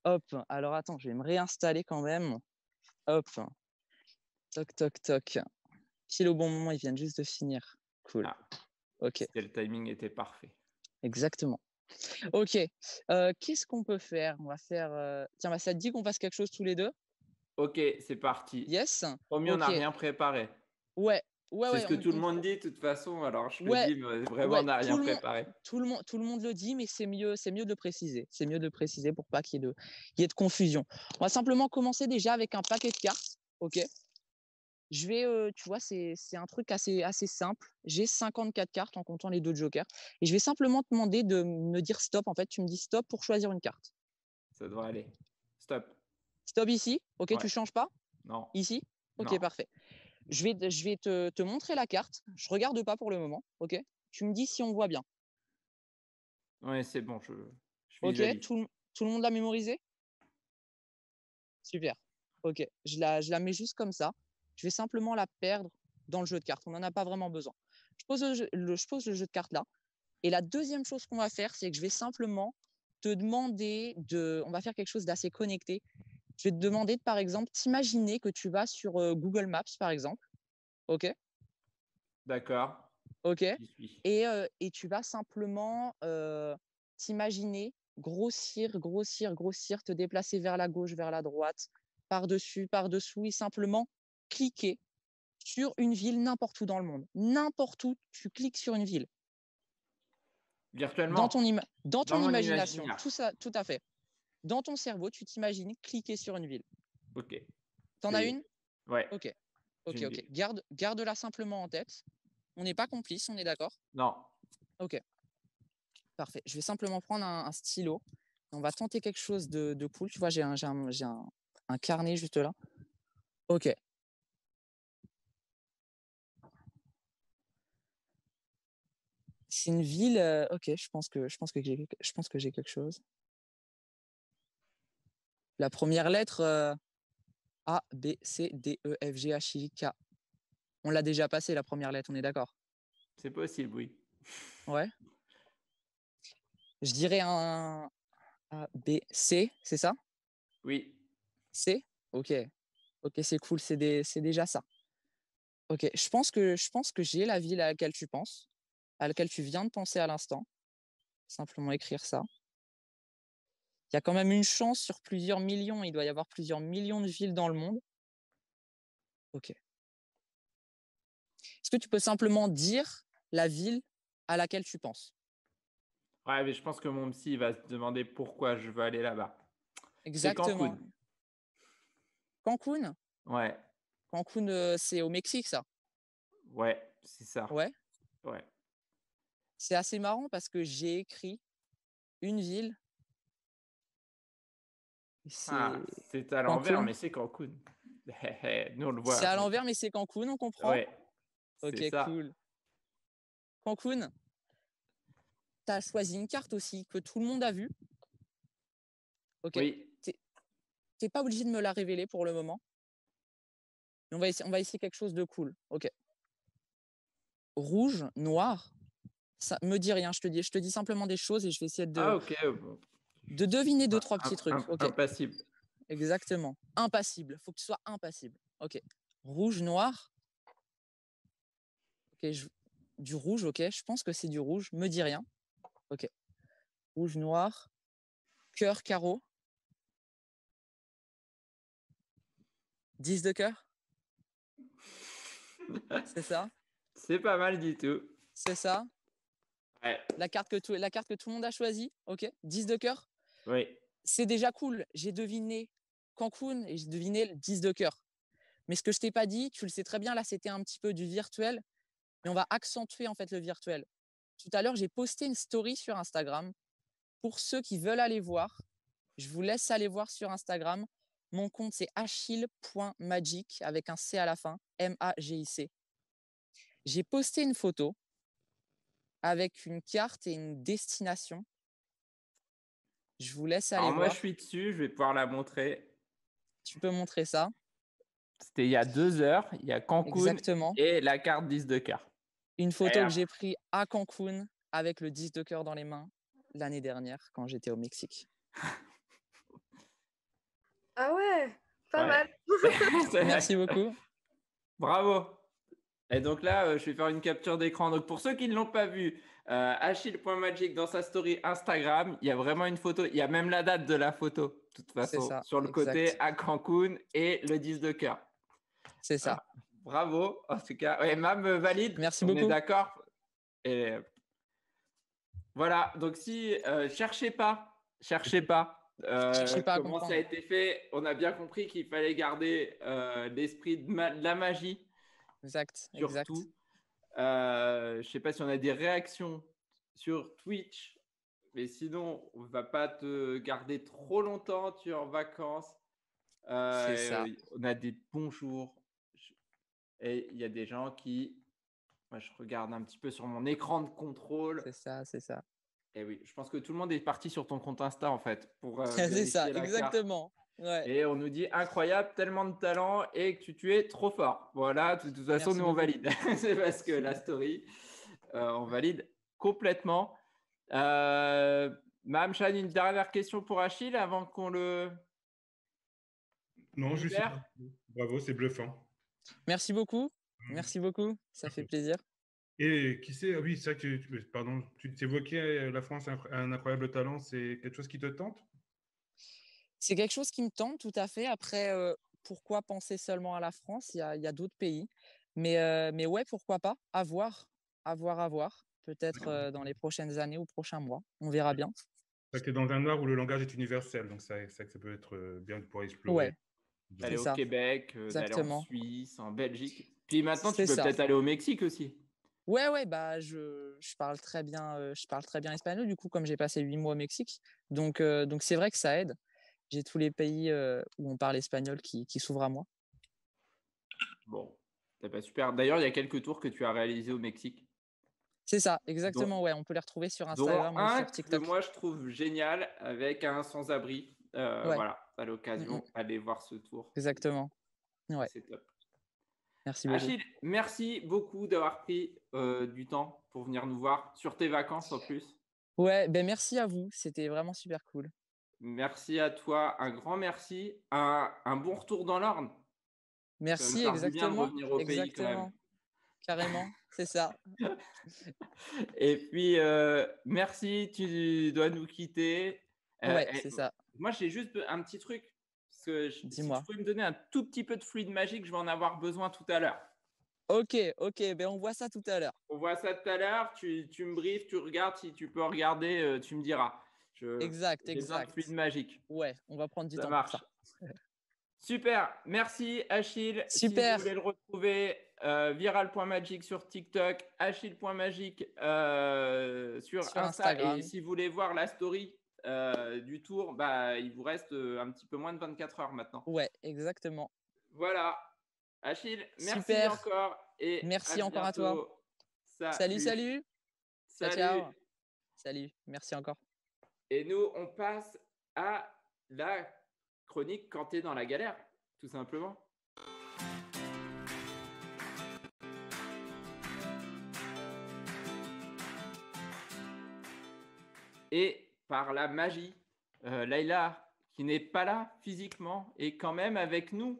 Hop, alors attends, je vais me réinstaller quand même. Hop, toc. Pile au bon moment, ils viennent juste de finir. Cool. Ok. Le timing était parfait. Exactement. Ok, qu'est-ce qu'on peut faire? On va faire... Tiens, ça te dit qu'on fasse quelque chose tous les deux? Ok, c'est parti. Yes. Promis, on n'a rien préparé. Ouais. C'est ce que tout le monde dit de toute façon, alors je le dis, mais vraiment, on n'a rien préparé. Tout le monde le dit, mais c'est mieux de le préciser. C'est mieux de le préciser pour pas qu'il y ait de confusion. On va simplement commencer déjà avec un paquet de cartes, ok? Je vais, tu vois, c'est un truc assez simple. J'ai 54 cartes en comptant les 2 jokers. Et je vais simplement te demander de me dire stop. En fait, tu me dis stop pour choisir une carte. Ça devrait aller. Stop. Stop ici. Ok, tu changes pas? Non. Ici? Ok, non. Parfait. Je vais te montrer la carte. Je regarde pas pour le moment. Ok. Tu me dis si on voit bien. Ouais, c'est bon. Je visualise. Ok. Tout le monde l'a mémorisé? Super. Ok. Je la mets juste comme ça. Je vais simplement la perdre dans le jeu de cartes. On n'en a pas vraiment besoin. Je pose le jeu de cartes là. Et la deuxième chose qu'on va faire, c'est que je vais simplement te demander on va faire quelque chose d'assez connecté. Je vais te demander, par exemple, t'imaginer que tu vas sur Google Maps, par exemple. OK? D'accord. OK. Et tu vas simplement t'imaginer grossir, te déplacer vers la gauche, vers la droite, par-dessus, par-dessous, et simplement cliquer sur une ville n'importe où dans le monde. N'importe où, tu cliques sur une ville. Virtuellement. Dans ton imagination. Tout ça, tout à fait. Dans ton cerveau, tu t'imagines cliquer sur une ville. Ok. T'en as une? Ouais. Ok. J'ai une Ok. ville. Garde-la simplement en tête. On n'est pas complices, on est d'accord? Non. Ok. Parfait. Je vais simplement prendre un stylo. On va tenter quelque chose de cool. Tu vois, j'ai un carnet juste là. Ok. C'est une ville. Ok, je pense que j'ai quelque chose. La première lettre A, B, C, D, E, F, G, H, I, K. On l'a déjà passé la première lettre, on est d'accord? C'est possible, oui. Ouais. Je dirais un A, B, C, c'est ça? Oui. C? Ok. Ok, c'est cool, c'est déjà ça. Ok, je pense que j'ai la ville à laquelle tu penses, à laquelle tu viens de penser à l'instant. Simplement écrire ça. Il y a quand même une chance sur plusieurs millions. Il doit y avoir plusieurs millions de villes dans le monde. Ok. Est-ce que tu peux simplement dire la ville à laquelle tu penses? Ouais, mais je pense que mon psy va se demander pourquoi je veux aller là-bas. C'est Exactement. Cancun. Cancun? Ouais. Cancun, c'est au Mexique, ça? Ouais, c'est ça. Ouais. Ouais. C'est assez marrant parce que j'ai écrit une ville. Ah, C'est c'est à l'envers, Cancun. mais c'est Cancun. Nous, on le C'est voit. à l'envers, mais c'est Cancun, on comprend? Ouais, Ok, c'est ça. cool. Cancun, tu as choisi une carte aussi que tout le monde a vue. Ok. Oui. T'es pas obligé de me la révéler pour le moment. Mais on va essayer quelque chose de cool. Ok. Rouge, noir, ça me dit rien. Je te dis simplement des choses et je vais essayer Ah, ok. Bon. de deviner 2-3 petits trucs. Ok. Impassible. Exactement. Impassible. Faut que tu sois impassible. Ok. Rouge, noir. Ok. Du rouge. Ok. Je pense que c'est du rouge. Me dis rien. Ok. Rouge, noir. Cœur, carreau. 10 de cœur. C'est ça? C'est pas mal du tout. C'est ça? Ouais. La carte que tout le monde a choisie. Ok. 10 de cœur. Oui. C'est déjà cool. J'ai deviné Cancun et j'ai deviné le 10 de cœur. Mais ce que je t'ai pas dit, tu le sais très bien, là, c'était un petit peu du virtuel, mais on va accentuer en fait le virtuel. Tout à l'heure, j'ai posté une story sur Instagram. Pour ceux qui veulent aller voir, je vous laisse aller voir sur Instagram. Mon compte, c'est achille.magic avec un C à la fin, M-A-G-I-C. J'ai posté une photo avec une carte et une destination. Je vous laisse aller Alors moi, voir. je suis dessus. Je vais pouvoir la montrer. Tu peux montrer ça. C'était il y a 2 heures. Il y a Cancun Exactement. et la carte 10 de cœur. Une photo que j'ai prise à Cancun avec le 10 de cœur dans les mains l'année dernière quand j'étais au Mexique. Ah ouais, pas mal. Merci beaucoup. Bravo. Et donc là, je vais faire une capture d'écran. Donc pour ceux qui ne l'ont pas vu, Achille.magic dans sa story Instagram, il y a vraiment une photo. Il y a même la date de la photo, de toute façon, ça, sur le côté à Cancun et le 10 de cœur. C'est ça. Bravo, en tout cas. Ouais, Mam valide. Merci beaucoup. beaucoup. On est d'accord. Et voilà. Donc si cherchez pas. Cherchez pas à Comment comprendre. ça a été fait, on a bien compris qu'il fallait garder l'esprit de la magie. Exact. Surtout. Je ne sais pas si on a des réactions sur Twitch, mais sinon, on ne va pas te garder trop longtemps. Tu es en vacances. C'est ça. On a des bonjours. Et il y a des gens qui. Moi, je regarde un petit peu sur mon écran de contrôle. C'est ça. Et oui, je pense que tout le monde est parti sur ton compte Insta en fait pour c'est ça, la exactement. Ouais. Et on nous dit incroyable, tellement de talent et que tu es trop fort. Voilà, de toute façon, nous on valide. C'est parce que la story, on valide complètement. Madame Chan, une dernière question pour Achille avant qu'on le. Non, je suis. Bravo, c'est bluffant. Merci beaucoup. Merci beaucoup. Ça fait plaisir. Et qui sait, oui, c'est ça que tu t'évoquais la France, un incroyable talent, c'est quelque chose qui te tente? C'est quelque chose qui me tente, tout à fait. Après, pourquoi penser seulement à la France? Il y a d'autres pays. Mais ouais, pourquoi pas? À voir. Peut-être dans les prochaines années ou prochains mois. On verra bien. Parce que dans un art où le langage est universel, donc ça peut être bien de pouvoir explorer. Ouais, D'aller c'est au ça. Québec, d'aller en Exactement. Suisse, en Belgique. Puis maintenant, tu C'est peux ça. peut-être aller au Mexique aussi. Ouais, bah je parle très bien espagnol, du coup, comme j'ai passé 8 mois au Mexique. Donc c'est vrai que ça aide. J'ai tous les pays où on parle espagnol qui s'ouvrent à moi. Bon, c'est pas super. D'ailleurs, il y a quelques tours que tu as réalisés au Mexique. C'est ça, exactement, ouais. On peut les retrouver sur Instagram Dont ou un sur que TikTok. moi je trouve génial avec un sans-abri. Ouais. Voilà, à l'occasion, allez voir ce tour. Exactement. Ouais. C'est top. Merci beaucoup. Achille, merci beaucoup d'avoir pris du temps pour venir nous voir sur tes vacances en plus. Ouais, ben merci à vous. C'était vraiment super cool. Merci à toi, un grand merci. Un bon retour dans l'Orne. Merci, Ça me fait bien de exactement. revenir au pays quand même. Exactement. Carrément, c'est ça. Et puis, merci, tu dois nous quitter. Ouais, c'est ça. Moi, j'ai juste un petit truc. Parce que si tu Dis-moi. peux me donner un tout petit peu de fluide magique, je vais en avoir besoin tout à l'heure. Ok, ben on voit ça tout à l'heure. On voit ça tout à l'heure. Tu me briefes, tu regardes. Si tu peux regarder, tu me diras. Exact. J'ai besoin de fluide magique. Ouais, on va prendre du temps. Ça marche. Pour ça. Super. Merci, Achille. Super. Si vous voulez le retrouver, viral.magic sur TikTok, achille.magic sur Instagram. Et si vous voulez voir la story du tour, il vous reste un petit peu moins de 24 heures maintenant. Ouais, exactement. Voilà. Achille, merci Super. encore. Et merci encore à toi. Salut. Ciao. Salut, merci encore. Et nous, on passe à la chronique quand tu es dans la galère, tout simplement. Et par la magie, Layla, qui n'est pas là physiquement, est quand même avec nous,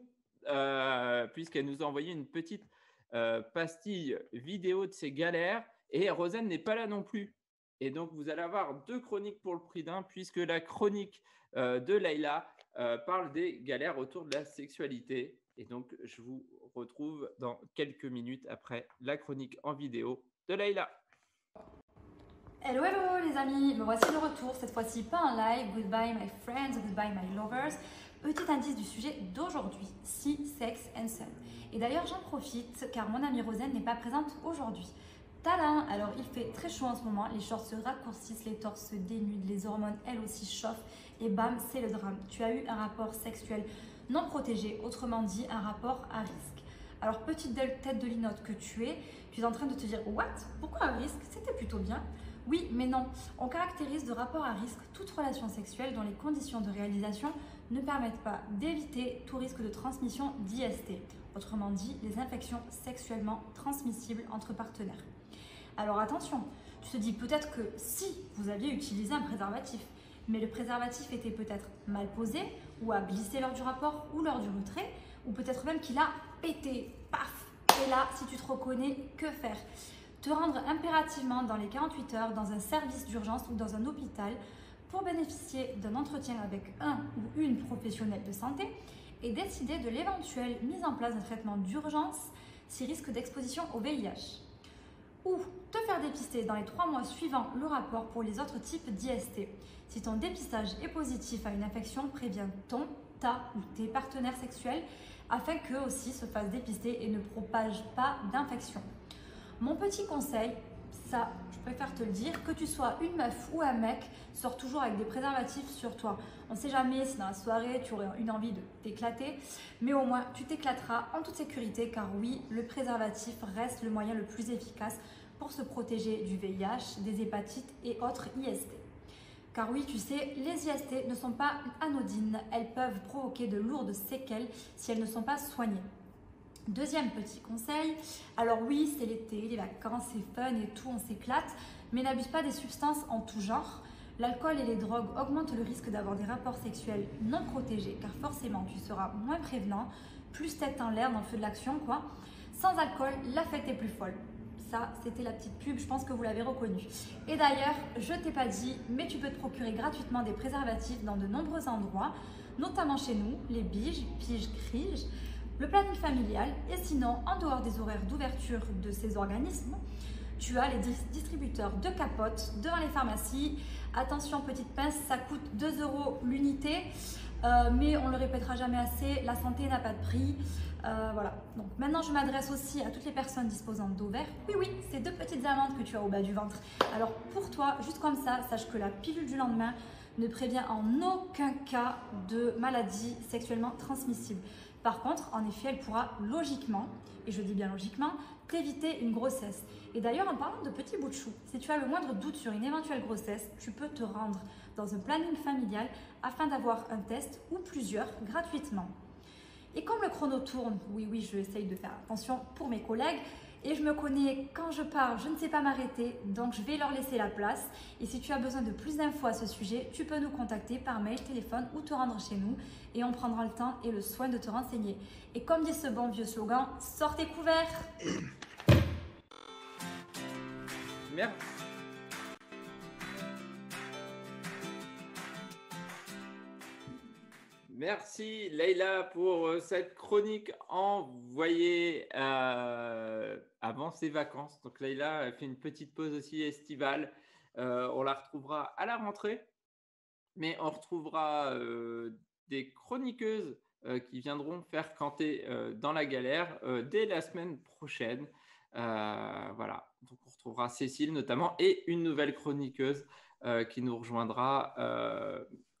puisqu'elle nous a envoyé une petite pastille vidéo de ses galères. Et Rosen n'est pas là non plus. Et donc, vous allez avoir 2 chroniques pour le prix d'un, puisque la chronique de Layla parle des galères autour de la sexualité. Et donc, je vous retrouve dans quelques minutes après la chronique en vidéo de Layla. Hello les amis, me voici de retour, cette fois-ci pas en live. Goodbye my friends, goodbye my lovers. Petit indice du sujet d'aujourd'hui, Sea, Sex and Sun. Et d'ailleurs j'en profite car mon amie Rosen n'est pas présente aujourd'hui. Tadam! Alors il fait très chaud en ce moment, les shorts se raccourcissent, les torses se dénudent, les hormones elles aussi chauffent et bam, c'est le drame. Tu as eu un rapport sexuel non protégé, autrement dit un rapport à risque. Alors petite tête de linotte que tu es en train de te dire « What? Pourquoi à risque? C'était plutôt bien ». Oui, mais non. On caractérise de rapport à risque toute relation sexuelle dont les conditions de réalisation ne permettent pas d'éviter tout risque de transmission d'IST. Autrement dit, les infections sexuellement transmissibles entre partenaires. Alors attention, tu te dis peut-être que si vous aviez utilisé un préservatif, mais le préservatif était peut-être mal posé ou a glissé lors du rapport ou lors du retrait, ou peut-être même qu'il a pété, paf. Et là, si tu te reconnais, que faire? Te rendre impérativement dans les 48 heures dans un service d'urgence ou dans un hôpital pour bénéficier d'un entretien avec un ou une professionnelle de santé et décider de l'éventuelle mise en place d'un traitement d'urgence si risque d'exposition au VIH. Ou te faire dépister dans les 3 mois suivant le rapport pour les autres types d'IST. Si ton dépistage est positif à une infection, préviens ta ou tes partenaires sexuels afin qu'eux aussi se fassent dépister et ne propagent pas d'infection. Mon petit conseil, ça, je préfère te le dire, que tu sois une meuf ou un mec, sors toujours avec des préservatifs sur toi. On ne sait jamais si dans la soirée, tu aurais une envie de t'éclater, mais au moins, tu t'éclateras en toute sécurité, car oui, le préservatif reste le moyen le plus efficace pour se protéger du VIH, des hépatites et autres IST. Car oui, tu sais, les IST ne sont pas anodines, elles peuvent provoquer de lourdes séquelles si elles ne sont pas soignées. Deuxième petit conseil, alors oui, c'est l'été, les vacances, c'est fun et tout, on s'éclate, mais n'abuse pas des substances en tout genre. L'alcool et les drogues augmentent le risque d'avoir des rapports sexuels non protégés, car forcément, tu seras moins prévenant, plus tête en l'air dans le feu de l'action, quoi. Sans alcool, la fête est plus folle. Ça, c'était la petite pub, je pense que vous l'avez reconnu. Et d'ailleurs, je t'ai pas dit, mais tu peux te procurer gratuitement des préservatifs dans de nombreux endroits, notamment chez nous, les Biges, Piges, Criges, le planning familial et sinon, en dehors des horaires d'ouverture de ces organismes, tu as les distributeurs de capotes devant les pharmacies. Attention, petite pince, ça coûte 2 € l'unité, mais on ne le répétera jamais assez, la santé n'a pas de prix. Voilà. Donc maintenant, je m'adresse aussi à toutes les personnes disposant d'ovaires. Oui, c'est 2 petites amandes que tu as au bas du ventre. Alors pour toi, juste comme ça, sache que la pilule du lendemain ne prévient en aucun cas de maladie sexuellement transmissible. Par contre, en effet, elle pourra logiquement, et je dis bien logiquement, t'éviter une grossesse. Et d'ailleurs, en parlant de petits bouts de chou, si tu as le moindre doute sur une éventuelle grossesse, tu peux te rendre dans un planning familial afin d'avoir un test ou plusieurs gratuitement. Et comme le chrono tourne, oui, je essaye de faire attention pour mes collègues, et je me connais, quand je parle, je ne sais pas m'arrêter, donc je vais leur laisser la place. Et si tu as besoin de plus d'infos à ce sujet, tu peux nous contacter par mail, téléphone ou te rendre chez nous et on prendra le temps et le soin de te renseigner. Et comme dit ce bon vieux slogan, sortez couverts. Merci. Merci Leïla pour cette chronique envoyée avant ses vacances. Donc Leïla a fait une petite pause aussi estivale. On la retrouvera à la rentrée, mais on retrouvera des chroniqueuses qui viendront faire canter dans la galère dès la semaine prochaine. Voilà, donc on retrouvera Cécile notamment et une nouvelle chroniqueuse qui nous rejoindra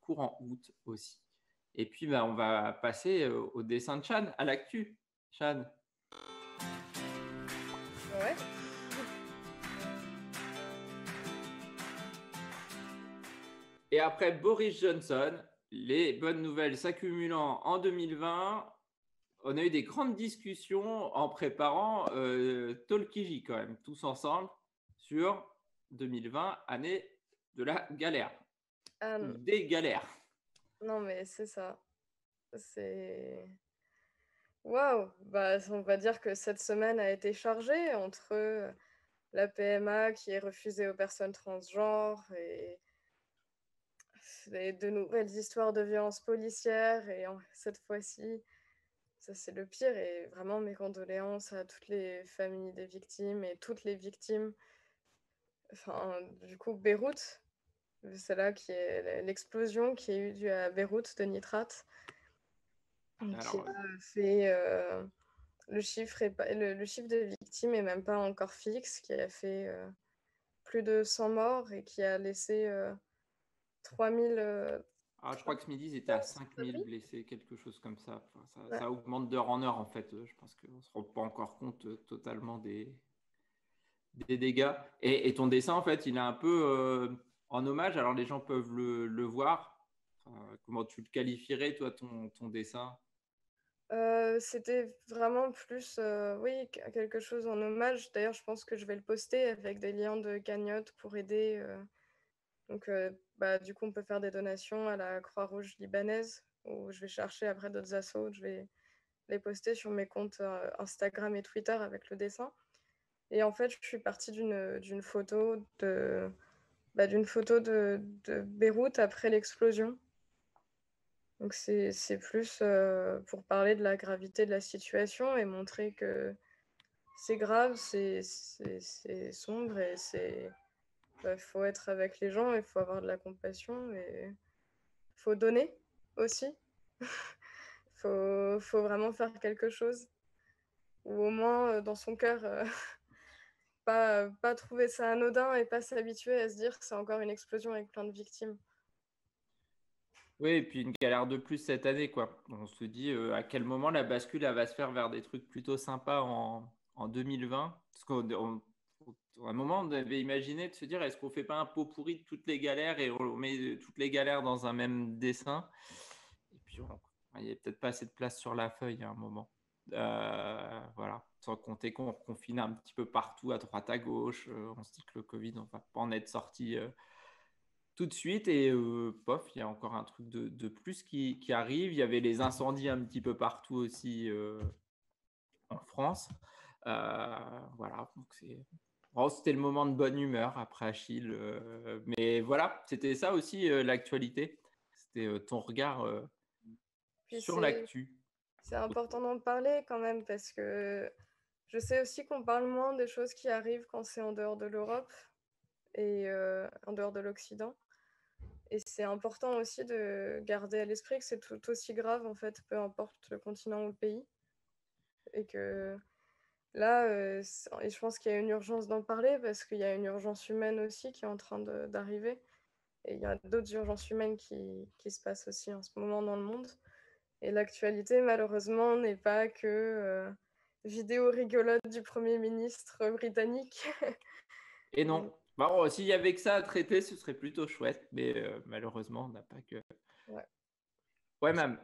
courant août aussi. Et puis, on va passer au dessin de Chan, à l'actu. Chan. Ouais. Et après Boris Johnson, les bonnes nouvelles s'accumulant en 2020, on a eu des grandes discussions en préparant Talkiji quand même, tous ensemble, sur 2020, année de la galère. Des galères. Non, mais c'est ça. C'est... Waouh! On va dire que cette semaine a été chargée entre la PMA qui est refusée aux personnes transgenres et de nouvelles histoires de violences policières. Et cette fois-ci, ça c'est le pire. Et vraiment mes condoléances à toutes les familles des victimes et toutes les victimes. Enfin, du coup, Beyrouth. C'est là qui est l'explosion qui a eu lieu à Beyrouth de nitrate. Qui a fait le chiffre de victimes n'est même pas encore fixe, qui a fait plus de 100 morts et qui a laissé 3000. Je crois que ce midi, ils étaient à 5000 blessés, quelque chose comme ça. Enfin, ça augmente d'heure en heure, en fait. Je pense qu'on ne se rend pas encore compte totalement des dégâts. Et ton dessin, en fait, il est un peu en hommage. Alors, les gens peuvent le voir. Comment tu le qualifierais, toi, ton dessin? C'était vraiment plus, quelque chose en hommage. D'ailleurs, je pense que je vais le poster avec des liens de cagnotte pour aider. Du coup, on peut faire des donations à la Croix-Rouge libanaise, où je vais chercher après d'autres assos. Je vais les poster sur mes comptes Instagram et Twitter avec le dessin. Et en fait, je suis partie d'une photo de Beyrouth après l'explosion. Donc c'est plus pour parler de la gravité de la situation et montrer que c'est grave, c'est sombre et faut être avec les gens, il faut avoir de la compassion et il faut donner aussi. faut vraiment faire quelque chose. Ou au moins dans son cœur, pas trouver ça anodin et pas s'habituer à se dire que c'est encore une explosion avec plein de victimes. Oui, et puis une galère de plus cette année, quoi. On se dit à quel moment la bascule elle va se faire vers des trucs plutôt sympas en 2020. Parce qu'à un moment, on avait imaginé de se dire est-ce qu'on ne fait pas un pot pourri de toutes les galères et on met toutes les galères dans un même dessin. Et puis, il n'y avait peut-être pas assez de place sur la feuille à un moment. Voilà. Sans compter qu'on reconfine un petit peu partout, à droite, à gauche. On se dit que le Covid, on ne va pas en être sorti tout de suite et il y a encore un truc de plus qui arrive. Il y avait les incendies un petit peu partout aussi en France. Voilà, donc c'était le moment de bonne humeur après Achille. Mais voilà, c'était ça aussi l'actualité. C'était ton regard sur l'actu. C'est important d'en parler quand même parce que Je sais aussi qu'on parle moins des choses qui arrivent quand c'est en dehors de l'Europe et en dehors de l'Occident. Et c'est important aussi de garder à l'esprit que c'est tout aussi grave, en fait, peu importe le continent ou le pays. Et que là, et je pense qu'il y a une urgence d'en parler parce qu'il y a une urgence humaine aussi qui est en train d'arriver. Et il y a d'autres urgences humaines qui se passent aussi en ce moment dans le monde. Et l'actualité, malheureusement, n'est pas que vidéo rigolote du Premier ministre britannique. Et non. Bon, s'il y avait que ça à traiter, ce serait plutôt chouette. Mais malheureusement, on n'a pas que... Ouais, même.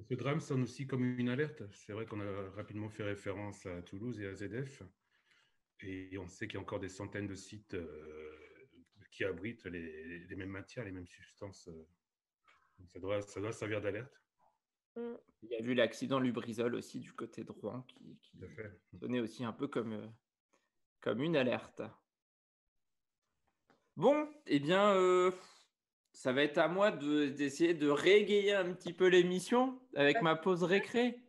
Ce drame sonne aussi comme une alerte. C'est vrai qu'on a rapidement fait référence à Toulouse et à ZF. Et on sait qu'il y a encore des centaines de sites qui abritent les mêmes matières, les mêmes substances. Donc ça doit servir d'alerte. Il y a eu l'accident Lubrizol aussi du côté de Rouen qui donnait aussi un peu comme une alerte. Bon, eh bien, ça va être à moi d'essayer de régayer un petit peu l'émission avec ma pause récré.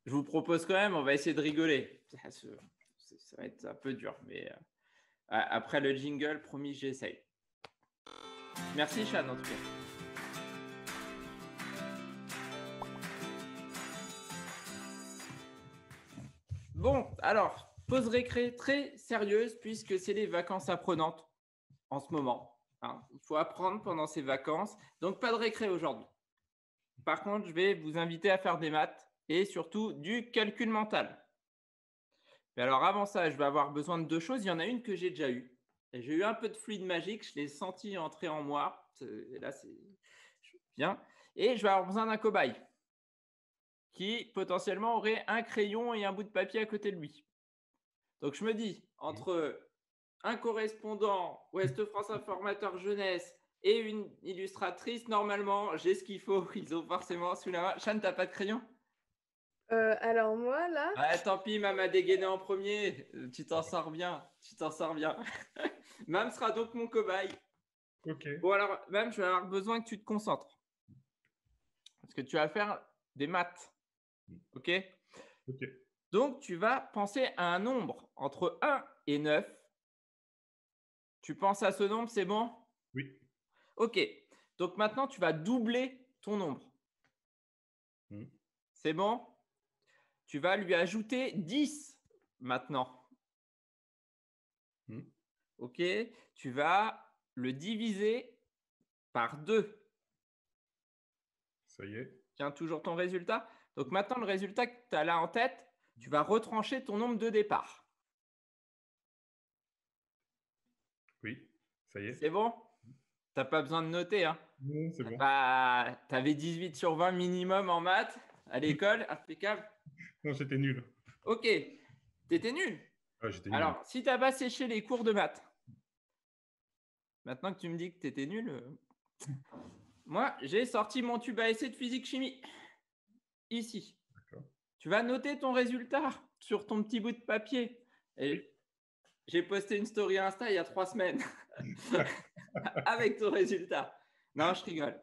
Je vous propose quand même, on va essayer de rigoler. Ça va être un peu dur, mais après le jingle, promis, j'essaye. Merci, Chad, en tout cas. Bon, alors, pause récré très sérieuse puisque c'est les vacances apprenantes en ce moment. Hein. Il faut apprendre pendant ces vacances, donc pas de récré aujourd'hui. Par contre, je vais vous inviter à faire des maths et surtout du calcul mental. Mais alors avant ça, je vais avoir besoin de deux choses. Il y en a une que j'ai déjà eue. Et j'ai eu un peu de fluide magique, je l'ai senti entrer en moi. Et là, c'est bien. Et je vais avoir besoin d'un cobaye qui potentiellement aurait un crayon et un bout de papier à côté de lui. Donc je me dis, entre un correspondant Ouest France Informateur Jeunesse et une illustratrice, normalement, j'ai ce qu'il faut. Ils ont forcément sous la main. Chan, t'as pas de crayon ? Alors moi, là... Ah, tant pis, Mam a dégainé en premier. Tu t'en sors bien. Mam sera donc mon cobaye. Ok. Bon, alors, Mam, je vais avoir besoin que tu te concentres. Parce que tu vas faire des maths. Ok ? Ok. Donc, tu vas penser à un nombre entre 1 et 9. Tu penses à ce nombre, c'est bon ? Oui. Ok. Donc, maintenant, tu vas doubler ton nombre. C'est bon ? Tu vas lui ajouter 10 maintenant. Ok. Tu vas le diviser par 2. Ça y est. Tiens, toujours ton résultat. Donc maintenant, le résultat que tu as là en tête, tu vas retrancher ton nombre de départ. Oui, ça y est. C'est bon ? Tu n'as pas besoin de noter. Hein. Non, c'est bon. Tu avais 18 sur 20 minimum en maths à l'école, impeccable. Non, j'étais nul. Ok, tu étais nul. Ah, j'étais nul. Alors, si tu n'as pas séché les cours de maths, maintenant que tu me dis que tu étais nul, moi, j'ai sorti mon tube à essai de physique-chimie. Ici. Tu vas noter ton résultat sur ton petit bout de papier. Et j'ai posté une story Insta il y a 3 semaines avec ton résultat. Non, je rigole.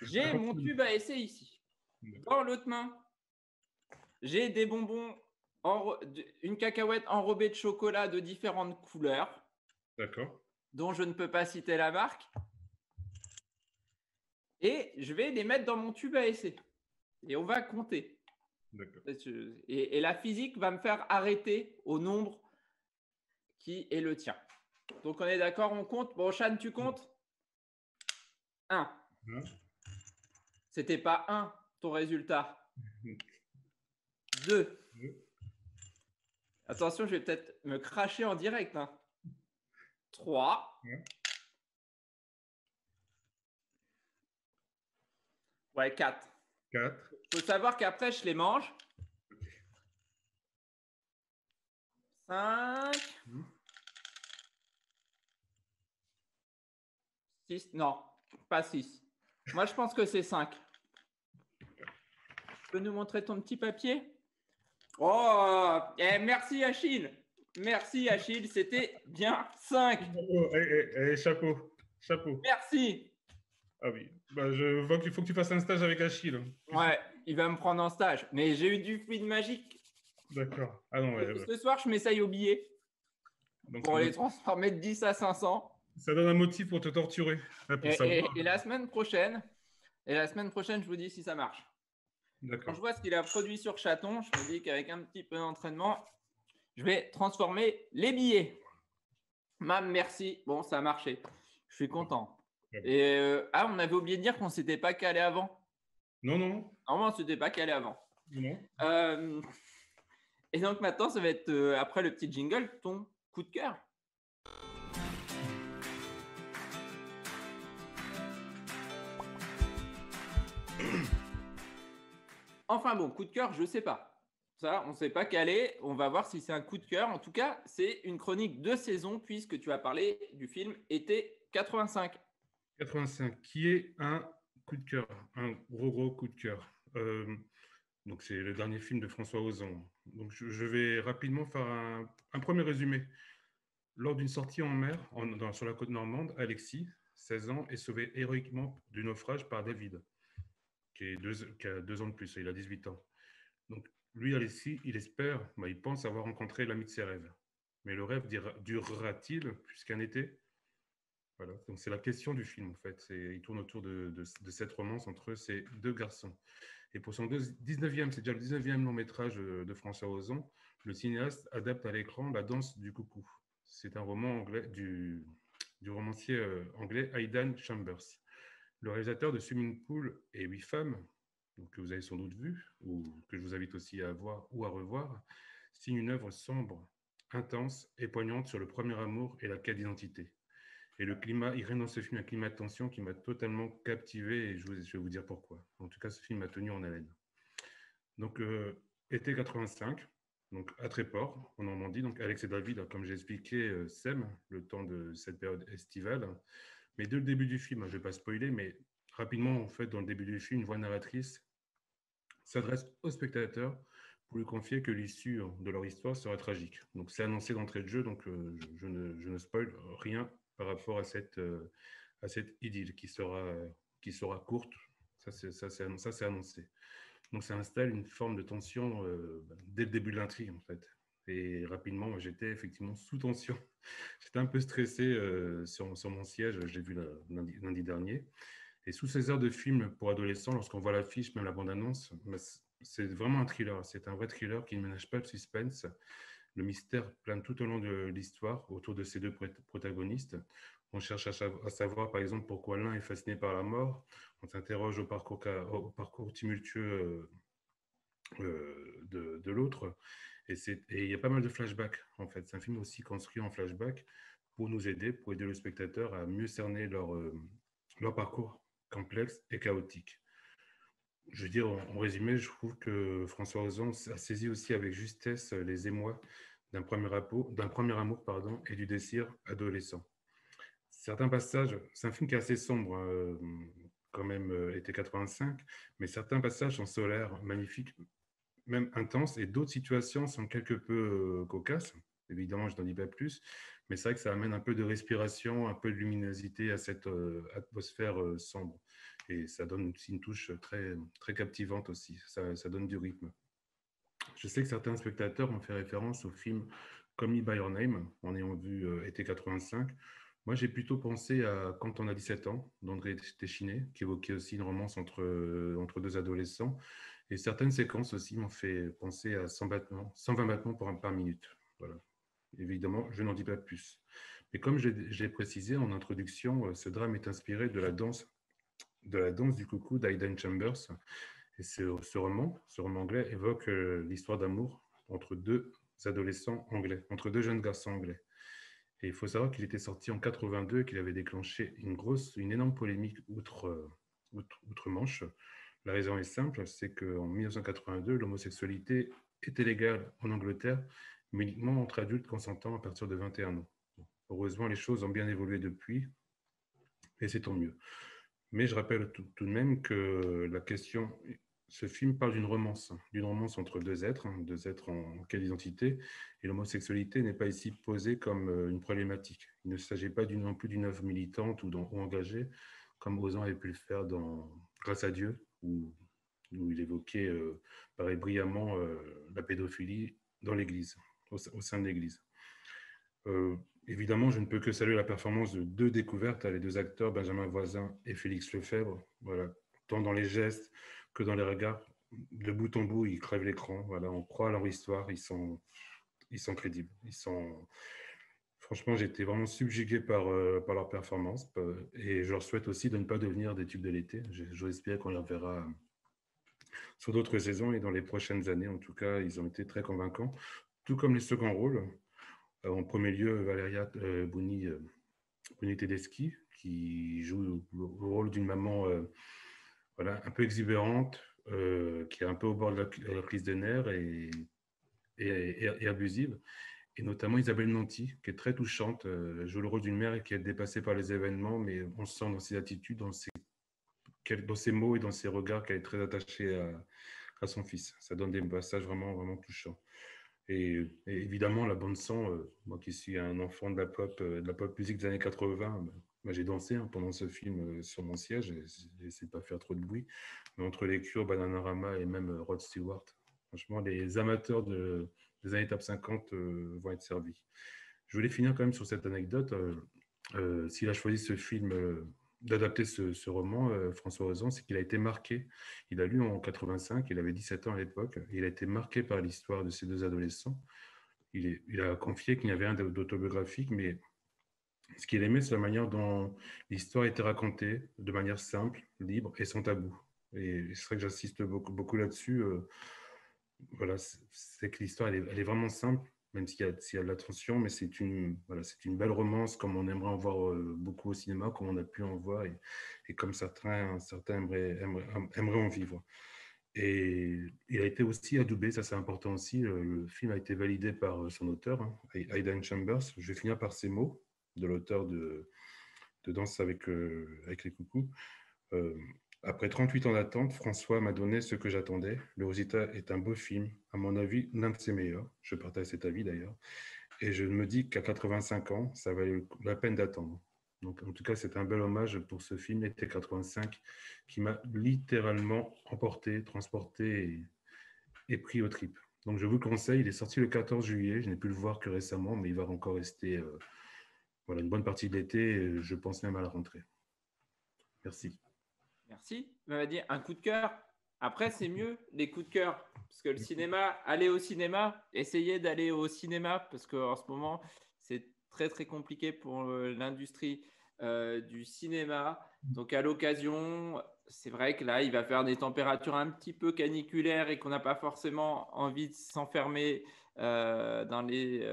J'ai mon tube à essai ici. Dans l'autre main, j'ai des bonbons, une cacahuète enrobée de chocolat de différentes couleurs. D'accord. Dont je ne peux pas citer la marque. Et je vais les mettre dans mon tube à essai. Et on va compter. D'accord. Et la physique va me faire arrêter au nombre qui est le tien. Donc, on est d'accord, on compte. Bon, Chan, tu comptes ? 1. C'était pas 1, ton résultat. 2. Attention, je vais peut-être me cracher en direct. 3. Ouais, 4. 4. Il faut savoir qu'après, je les mange. 5. 6. Non, pas 6. Moi, je pense que c'est 5. Tu peux nous montrer ton petit papier ? Oh, merci Achille. Merci Achille, c'était bien 5. Chapeau. Merci. Ah oui, je vois qu'il faut que tu fasses un stage avec Achille. Ouais, il va me prendre en stage. Mais j'ai eu du fluide magique. D'accord. Ah non, ouais. Ce soir, je m'essaye au billet Donc, pour les transformer de 10 à 500. ça donne un motif pour te torturer. Pour savoir. Et la semaine prochaine, je vous dis si ça marche. Quand D'accord. je vois ce qu'il a produit sur Chaton, je me dis qu'avec un petit peu d'entraînement, je vais transformer les billets. Mam, merci. Bon, ça a marché. Je suis content. Et on avait oublié de dire qu'on ne s'était pas calé avant. Non. Normalement, on ne s'était pas calé avant. Non. Et donc maintenant, ça va être, après le petit jingle, ton coup de cœur. Enfin bon, coup de cœur, je ne sais pas. Ça, on ne s'est pas calé. On va voir si c'est un coup de cœur. En tout cas, c'est une chronique de saison puisque tu as parlé du film Été 85. 85, qui est un coup de cœur, un gros coup de cœur. Donc c'est le dernier film de François Ozon. Donc je vais rapidement faire un premier résumé. Lors d'une sortie en mer sur la côte normande, Alexis, 16 ans, est sauvé héroïquement du naufrage par David, qui a 2 ans de plus, il a 18 ans. Donc lui, Alexis, il espère, il pense avoir rencontré l'ami de ses rêves. Mais le rêve durera-t-il puisqu'un été? Voilà, donc c'est la question du film en fait. Il tourne autour de cette romance entre ces deux garçons. Et pour son 19e, c'est déjà le 19e long métrage de François Ozon, le cinéaste adapte à l'écran La danse du coucou. C'est un roman anglais du romancier anglais Aidan Chambers. Le réalisateur de Swimming Pool et 8 femmes, donc, que vous avez sans doute vu, ou que je vous invite aussi à voir ou à revoir, signe une œuvre sombre, intense et poignante sur le premier amour et la quête d'identité. Et le climat, il règne dans ce film un climat de tension qui m'a totalement captivé et je vais vous dire pourquoi. En tout cas, ce film m'a tenu en haleine. Donc, été 85, donc à Tréport, en Normandie. Donc, Alex et David, comme j'ai expliqué, s'aiment le temps de cette période estivale. Mais dès le début du film, je ne vais pas spoiler, mais rapidement, en fait, dans le début du film, une voix narratrice s'adresse au spectateur pour lui confier que l'issue de leur histoire sera tragique. Donc, c'est annoncé d'entrée de jeu, donc je ne spoil rien par rapport à cette idylle qui sera courte. Ça, c'est annoncé. Donc, ça installe une forme de tension dès le début de l'intrigue, en fait. Et rapidement, j'étais effectivement sous tension. J'étais un peu stressé sur mon siège. Je l'ai vu lundi dernier. Et sous ces heures de film pour adolescents, lorsqu'on voit l'affiche, même la bande-annonce, c'est vraiment un thriller. C'est un vrai thriller qui ne ménage pas le suspense. Le mystère plane tout au long de l'histoire autour de ces deux protagonistes. On cherche à savoir, par exemple, pourquoi l'un est fasciné par la mort. On s'interroge au parcours tumultueux de l'autre. Et il y a pas mal de flashbacks, en fait. C'est un film aussi construit en flashback pour nous aider, pour aider le spectateur à mieux cerner leur parcours complexe et chaotique. Je veux dire, en résumé, je trouve que François Ozon a saisi aussi avec justesse les émois d'un premier amour et du désir adolescent. Certains passages, c'est un film qui est assez sombre, quand même, été 85, mais certains passages sont solaires, magnifiques, même intenses, et d'autres situations sont quelque peu cocasses. Évidemment, je n'en dis pas plus, mais c'est vrai que ça amène un peu de respiration, un peu de luminosité à cette atmosphère sombre. Et ça donne aussi une touche très, très captivante aussi. Ça donne du rythme. Je sais que certains spectateurs ont fait référence au film Call Me By Your Name, en ayant vu été 85. Moi, j'ai plutôt pensé à Quand on a 17 ans, d'André Téchiné, qui évoquait aussi une romance entre deux adolescents. Et certaines séquences aussi m'ont fait penser à 120 battements par minute. Voilà. Évidemment, je n'en dis pas plus. Mais comme j'ai précisé en introduction, ce drame est inspiré de la danse du coucou d'Aidan Chambers. Et ce roman anglais évoque l'histoire d'amour entre deux adolescents anglais, entre deux jeunes garçons anglais. Et il faut savoir qu'il était sorti en 82 et qu'il avait déclenché une énorme polémique outre-Manche. La raison est simple, c'est qu'en 1982, l'homosexualité était légale en Angleterre, mais uniquement entre adultes consentants à partir de 21 ans. Heureusement, les choses ont bien évolué depuis, et c'est tant mieux. Mais je rappelle tout de même que ce film parle d'une romance entre deux êtres en quelle identité, et l'homosexualité n'est pas ici posée comme une problématique. Il ne s'agit pas non plus d'une œuvre militante ou engagée, comme Ozon avait pu le faire dans Grâce à Dieu ou où il évoquait, pareil, brillamment la pédophilie dans l'Église, au sein de l'Église. Évidemment, je ne peux que saluer la performance de deux découvertes, les deux acteurs, Benjamin Voisin et Félix Lefebvre. Voilà, tant dans les gestes que dans les regards. De bout en bout, ils crèvent l'écran. Voilà, on croit à leur histoire, ils sont crédibles. Franchement, j'ai été vraiment subjugué par leur performance et je leur souhaite aussi de ne pas devenir des tubes de l'été. J'espère qu'on les reverra sur d'autres saisons et dans les prochaines années. En tout cas, ils ont été très convaincants, tout comme les seconds rôles. En premier lieu, Valéria Bouni Tedeschi, qui joue le rôle d'une maman voilà, un peu exubérante, qui est un peu au bord de la crise des nerfs et abusive. Et notamment Isabelle Nanty, qui est très touchante. Elle joue le rôle d'une mère qui est dépassée par les événements, mais on sent dans ses attitudes, dans ses mots et dans ses regards qu'elle est très attachée à son fils. Ça donne des passages vraiment, vraiment touchants. Et évidemment, la bande-son, moi qui suis un enfant de la pop musique des années 80, j'ai dansé pendant ce film sur mon siège, j'ai essayé de ne pas faire trop de bruit. Mais entre les Cure, Bananarama et même Rod Stewart, franchement, les amateurs des années top 50 vont être servis. Je voulais finir quand même sur cette anecdote. S'il a choisi ce film, d'adapter ce roman, François Ozon, c'est qu'il a été marqué. Il a lu en 85, il avait 17 ans à l'époque. Il a été marqué par l'histoire de ces deux adolescents. Il a confié qu'il n'y avait rien d'autobiographique, mais ce qu'il aimait, c'est la manière dont l'histoire était racontée, de manière simple, libre et sans tabou. Et c'est vrai que j'insiste beaucoup là-dessus. Voilà, c'est que l'histoire, elle est vraiment simple, même s'il y a de la tension, mais c'est une belle romance, comme on aimerait en voir beaucoup au cinéma, comme on a pu en voir, et comme certains aimeraient en vivre. Et il a été aussi adoubé, ça c'est important aussi. Le film a été validé par son auteur, Aidan Chambers. Je vais finir par ces mots de l'auteur de Danse avec les coucous. Après 38 ans d'attente, François m'a donné ce que j'attendais. Le Rosita est un beau film, à mon avis, l'un de ses meilleurs. Je partage cet avis d'ailleurs. Et je me dis qu'à 85 ans, ça valait la peine d'attendre. Donc, en tout cas, c'est un bel hommage pour ce film, Été 85, qui m'a littéralement emporté, transporté et pris aux tripes. Donc, je vous le conseille. Il est sorti le 14 juillet. Je n'ai pu le voir que récemment, mais il va encore rester une bonne partie de l'été. Je pense même à la rentrée. Merci. Merci. On va dire un coup de cœur. Après, c'est mieux les coups de cœur. Parce que le cinéma, allez au cinéma, essayez d'aller au cinéma, parce qu'en ce moment, c'est très, très compliqué pour l'industrie du cinéma. Donc, à l'occasion, c'est vrai que là, il va faire des températures un petit peu caniculaires et qu'on n'a pas forcément envie de s'enfermer dans les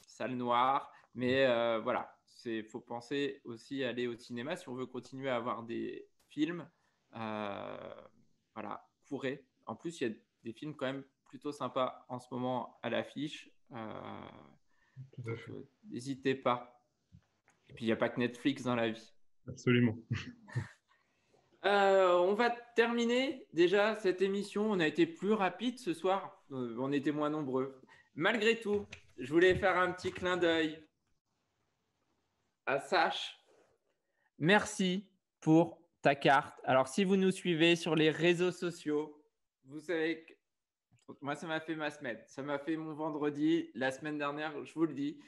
salles noires. Mais voilà, il faut penser aussi à aller au cinéma si on veut continuer à avoir des films, voilà, courez. En plus, il y a des films quand même plutôt sympas en ce moment à l'affiche. N'hésitez pas. Et puis, il n'y a pas que Netflix dans la vie. Absolument. On va terminer déjà cette émission. On a été plus rapide ce soir. On était moins nombreux. Malgré tout, je voulais faire un petit clin d'œil à Sash. Merci pour ta carte. Alors, si vous nous suivez sur les réseaux sociaux, vous savez que moi, ça m'a fait ma semaine. Ça m'a fait mon vendredi. La semaine dernière, je vous le dis,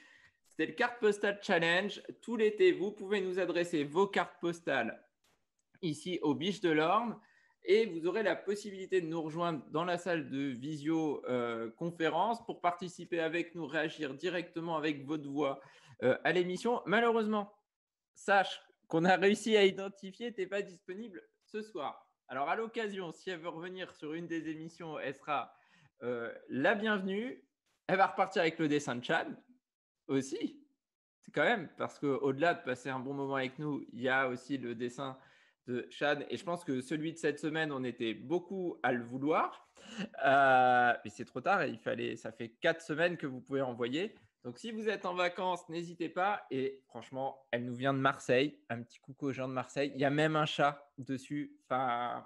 c'était le carte postale challenge. Tout l'été, vous pouvez nous adresser vos cartes postales ici au Biche de l'Orne et vous aurez la possibilité de nous rejoindre dans la salle de visio-conférence pour participer avec nous, réagir directement avec votre voix à l'émission. Malheureusement, sache qu'on a réussi à identifier, tu n'es pas disponible ce soir. Alors, à l'occasion, si elle veut revenir sur une des émissions, elle sera la bienvenue. Elle va repartir avec le dessin de Chad aussi. C'est quand même, parce qu'au-delà de passer un bon moment avec nous, il y a aussi le dessin de Chad. Et je pense que celui de cette semaine, on était beaucoup à le vouloir. Mais c'est trop tard. Ça fait 4 semaines que vous pouvez envoyer. Donc, si vous êtes en vacances, n'hésitez pas. Et franchement, elle nous vient de Marseille. Un petit coucou aux gens de Marseille. Il y a même un chat dessus. Enfin,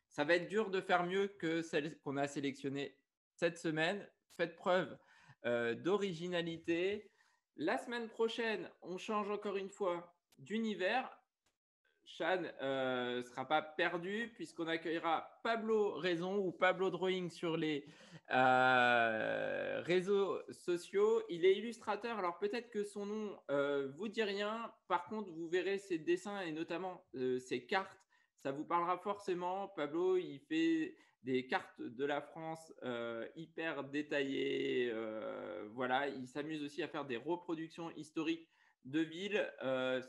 ça va être dur de faire mieux que celle qu'on a sélectionnée cette semaine. Faites preuve d'originalité. La semaine prochaine, on change encore une fois d'univers. Chan ne sera pas perdu puisqu'on accueillera Pablo Raison ou Pablo Drawing sur les réseaux sociaux. Il est illustrateur, alors peut-être que son nom vous dit rien. Par contre, vous verrez ses dessins et notamment ses cartes. Ça vous parlera forcément. Pablo, il fait des cartes de la France hyper détaillées. Voilà, il s'amuse aussi à faire des reproductions historiques de villes.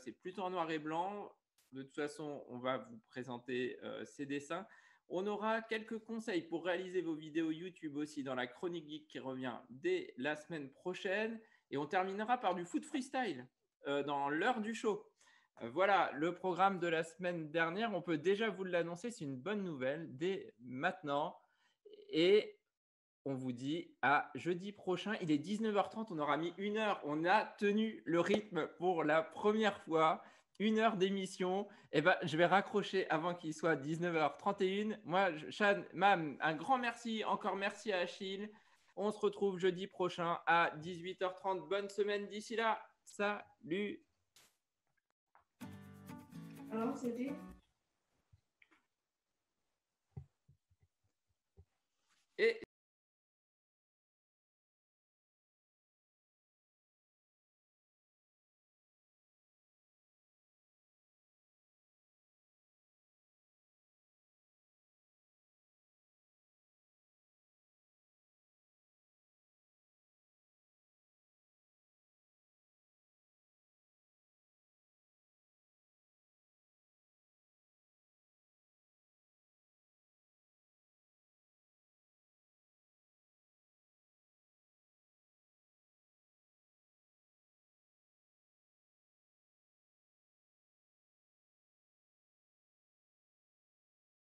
C'est plutôt en noir et blanc. De toute façon, on va vous présenter ces dessins. On aura quelques conseils pour réaliser vos vidéos YouTube aussi dans la Chronique Geek qui revient dès la semaine prochaine. Et on terminera par du foot freestyle dans l'heure du show. Voilà le programme de la semaine dernière. On peut déjà vous l'annoncer. C'est une bonne nouvelle dès maintenant. Et on vous dit à jeudi prochain. Il est 19h30. On aura mis 1 heure. On a tenu le rythme pour la première fois. 1 heure d'émission. Eh ben, je vais raccrocher avant qu'il soit 19h31. Moi, Chan, Mam, un grand merci. Encore merci à Achille. On se retrouve jeudi prochain à 18h30. Bonne semaine d'ici là. Salut. Alors, c'était Et